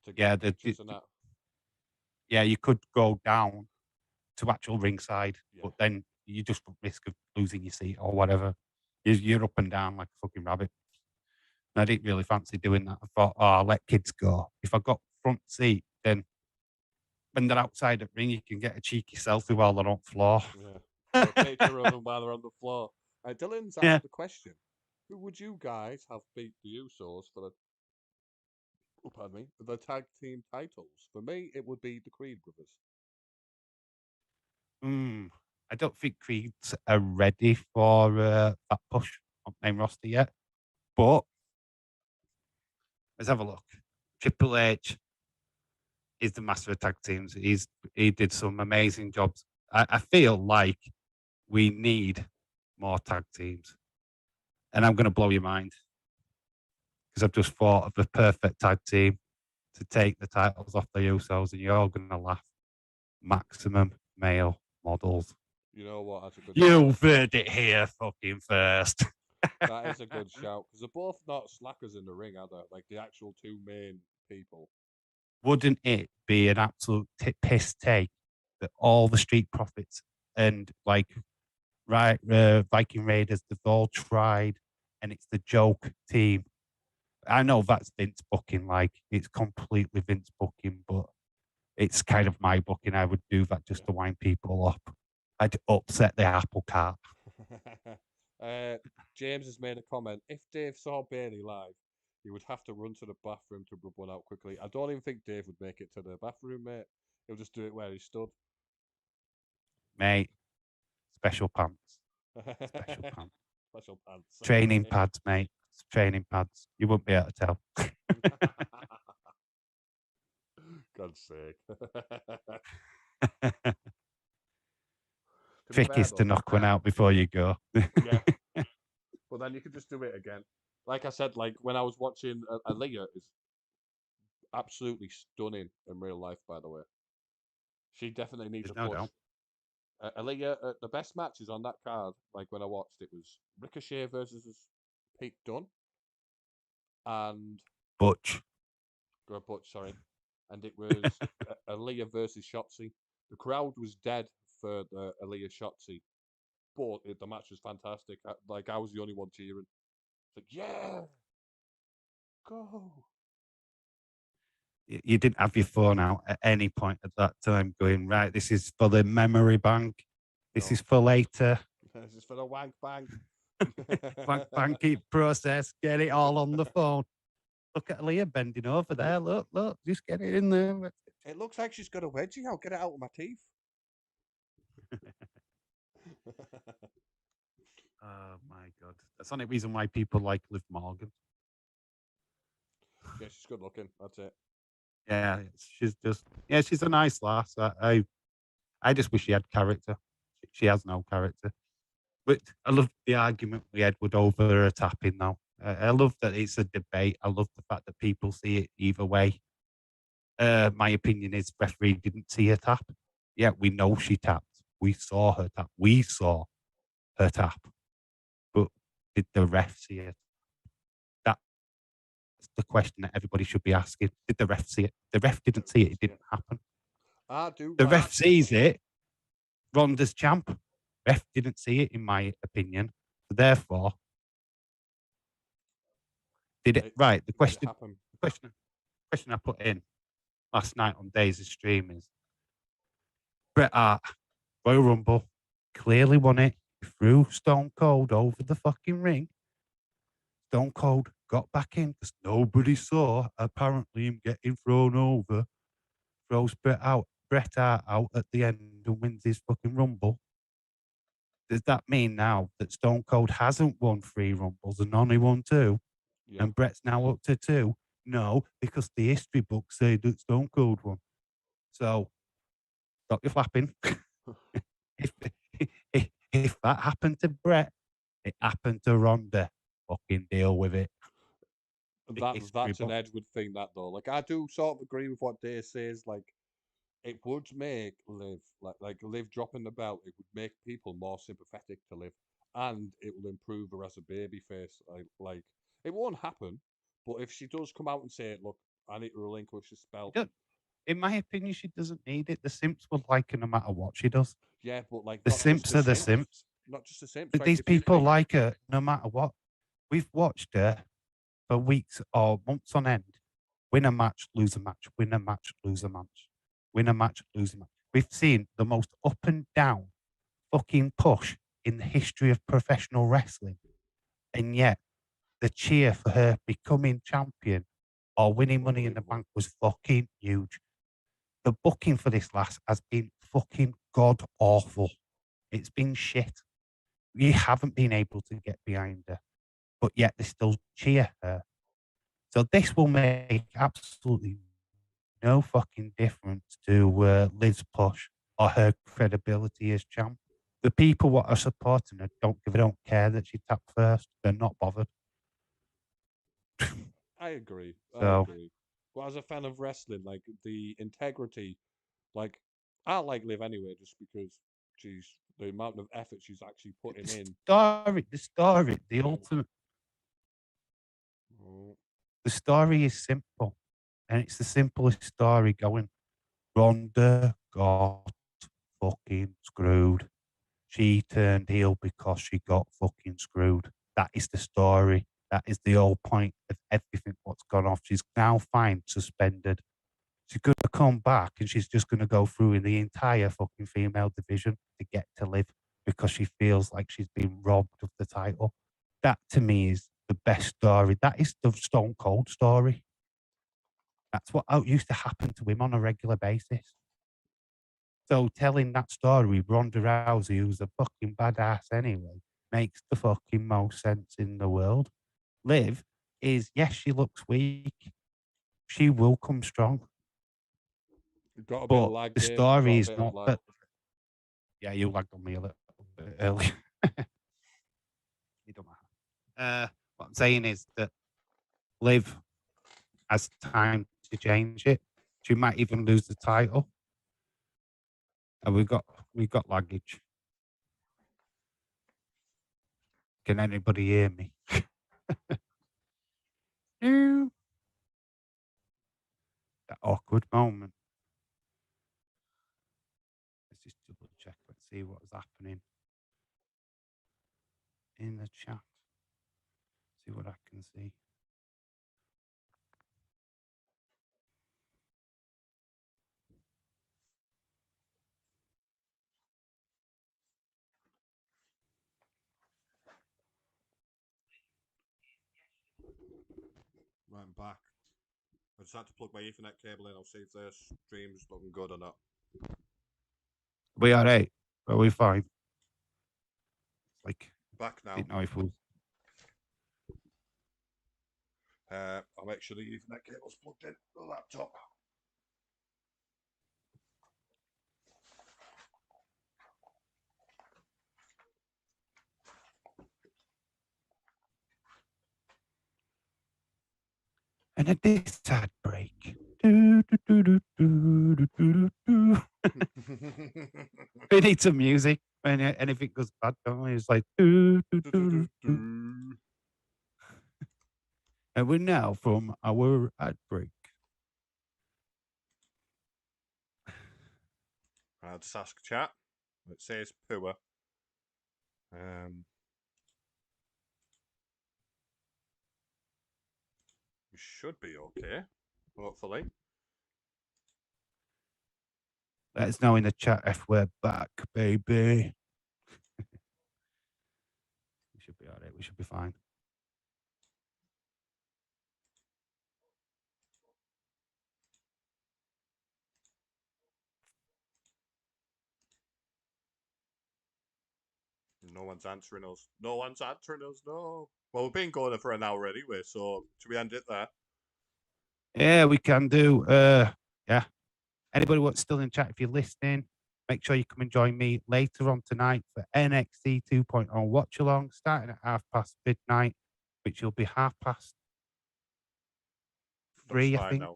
to yeah, get pictures and that. yeah, you could go down to actual ringside, Yeah. but then you just risk of losing your seat or whatever. You're up and down like a fucking rabbit. And I didn't really fancy doing that. I thought, oh, I'll let kids go. If I got front seat, then when they're outside the ring, you can get a cheeky selfie while they're on floor. Yeah. Or a picture of them while they're on the floor. Dylan's asked Yeah. the question: who would you guys have beat the Usos for the? Oh, pardon me, the tag team titles? For me, it would be the Creed brothers. I don't think Creeds are ready for that push on main roster yet. But let's have a look. Triple H is the master of tag teams. He did some amazing jobs. I feel like we need more tag teams. And I'm going to blow your mind because I've just thought of the perfect tag team to take the titles off the Usos, and you're all going to laugh. Maximum male models. You know what? That's a good. You heard it here fucking first. That is a good shout because they're both not slackers in the ring, are they? Like the actual two main people. Wouldn't it be an absolute piss take that all the Street Profits and like Viking Raiders, they've all tried and it's the joke team? I know that's Vince booking, like it's completely Vince booking, but it's kind of my booking. I would do that just to wind people up. I'd upset the apple cart. James has made a comment. If Dave saw Bailey live, he would have to run to the bathroom to rub one out quickly. I don't even think Dave would make it to the bathroom, mate. He'll just do it where he stood. Mate, special pants. Special pants. Special pants. Training pads, mate. Training pads. You wouldn't be able to tell. God's sake. Trick is to knock one out before you go. Yeah. But then you could just do it again. Like I said, like when I was watching Aaliyah is absolutely stunning in real life, by the way. She definitely needs There's a no push. doubt. Aaliyah, the best matches on that card, like when I watched it, was Ricochet versus Pete Dunne and Butch. Butch, sorry, and it was Aaliyah versus Shotzi. The crowd was dead for the Aaliyah Shotzi, but the match was fantastic. I was the only one cheering. It's like, yeah, go. You didn't have your phone out at any point at that time going, right, this is for the memory bank. This No. is for later. This is for the wank bank. Bank process. Get it all on the phone. Look at Leah bending over there. Look, just get it in there. It looks like she's got a wedgie. I'll get it out of my teeth. Oh my God. That's the only reason why people like Liv Morgan. Yeah, she's good looking. That's it. Yeah, she's a nice lass. I just wish she had character. She has no character. But I love the argument we had with over her tapping now. I love that it's a debate. I love the fact that people see it either way. My opinion is referee didn't see her tap. Yeah, we know she tapped. We saw her tap. We saw her tap. But did the ref see it? That's the question that everybody should be asking. Did the ref see it? The ref didn't see it. It didn't happen. The ref sees it. Ronda's champ. Ref didn't see it, in my opinion. So therefore, did it right? The question I put in last night on Days' stream is Bret Hart, Royal Rumble, clearly won it. He threw Stone Cold over the fucking ring. Stone Cold got back in because nobody saw apparently him getting thrown over. Throws Bret Hart out at the end and wins his fucking Rumble. Does that mean now that Stone Cold hasn't won 3 Rumbles and only won 2? Yeah. And Bret's now up to 2? No, because the history books say that Stone Cold won. So, stop your flapping. if that happened to Bret, it happened to Ronda. Fucking deal with it. That's an Edward thing, that though. Like, I do sort of agree with what Dave says. Like, it would make Liv, like Liv dropping the belt, it would make people more sympathetic to Liv, and it will improve her as a babyface. Like, it won't happen, but if she does come out and say, "Look, I need to relinquish this belt," in my opinion, she doesn't need it. The Simps will like her no matter what she does. Yeah, but like the Simps are the Simps. Not just the Simps. But these people like her no matter what. We've watched her for weeks or months on end. Win a match, lose a match. Win a match, lose a match. Win a match, lose a match. We've seen the most up and down fucking push in the history of professional wrestling. And yet, the cheer for her becoming champion or winning Money in the Bank was fucking huge. The booking for this lass has been fucking god awful. It's been shit. You haven't been able to get behind her, but yet they still cheer her. So this will make absolutely no fucking difference to Liv's push or her credibility as champ. The people what are supporting her don't care that she tapped first. They're not bothered. I agree. I agree. But as a fan of wrestling, like the integrity, like I like Liv anyway, just because she's the amount of effort she's actually putting in. The ultimate. The story is simple, and it's the simplest story going. Ronda got fucking screwed. She turned heel because she got fucking screwed. That is the story. That is the whole point of everything what's gone off. She's now fine, suspended. She's going to come back and she's just going to go through in the entire fucking female division to get to Liv because she feels like she's been robbed of the title. That to me is the best story. That is the Stone Cold story. That's what used to happen to him on a regular basis. So telling that story, Ronda Rousey, who's a fucking badass anyway, makes the fucking most sense in the world. Liv is, yes, she looks weak. She will come strong. Got a bit of lag, the story is not that. Yeah, you lagged on me a little bit earlier. It don't matter. What I'm saying is that Liv has time to change it. She might even lose the title. And we've got We got luggage. Can anybody hear me? No. That awkward moment. Let's just double check. Let's see what was happening in the chat. See what I can see. Right, I'm back. I just had to plug my Ethernet cable in. I'll see if the stream's looking good or not. We all right? Are we fine? Like, Back now. didn't know if we. I'll make sure the Ethernet cable's plugged in the laptop. And a decided break. Do, do, do, do, do, do, do, do. We need some music when anything goes bad, don't we? It's like do, do, do, do, do. And we're now from our ad break. I'll just ask chat. It says poor. We should be okay, hopefully. Let us know in the chat if we're back, baby. We should be all right. We should be fine. No one's answering us. No one's answering us. No. Well, we've been going for an hour anyway, so should we end it there? Yeah, we can do. Yeah. Anybody what's still in chat, if you're listening, make sure you come and join me later on tonight for NXT 2.0 watch along, starting at midnight, which will be 3:30, I think. Now.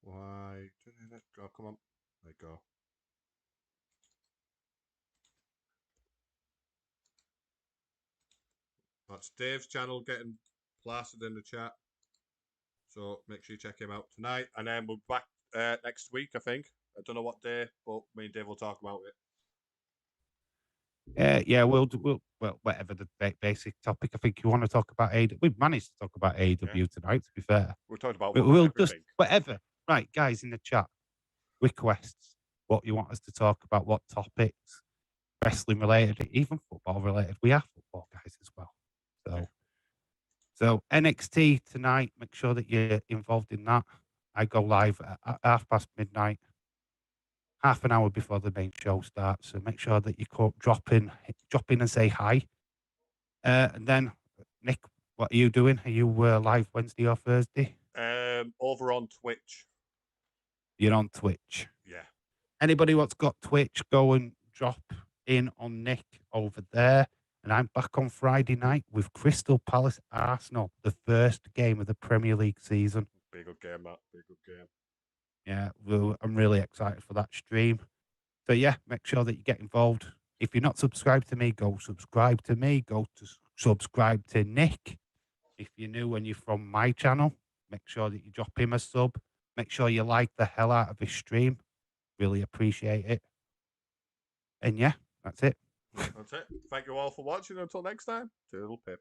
Why? Oh, come on. There you go. That's Dave's channel getting plastered in the chat. So make sure you check him out tonight. And then we'll be back next week, I think. I don't know what day, but me and Dave will talk about it. Yeah, we'll whatever the basic topic. I think you want to talk about AEW. We've managed to talk about AEW tonight, to be fair. We're talking about we'll just whatever. Right, guys in the chat, requests, what you want us to talk about, what topics, wrestling related, even football related. We are football guys as well. So NXT tonight, make sure that you're involved in that. I go live at midnight. Half an hour before the main show starts. So make sure that you drop in and say hi. And then, Nick, what are you doing? Are you live Wednesday or Thursday? Over on Twitch. You're on Twitch. Yeah. Anybody what's got Twitch, go and drop in on Nick over there. And I'm back on Friday night with Crystal Palace Arsenal, the first game of the Premier League season. Big good game, Matt. Big good game. Yeah, I'm really excited for that stream. So yeah, make sure that you get involved. If you're not subscribed to me, go subscribe to me. Go to subscribe to Nick. If you're new and you're from my channel, make sure that you drop him a sub. Make sure you like the hell out of his stream. Really appreciate it. And yeah, that's it. That's it. Thank you all for watching. Until next time, toodle pip.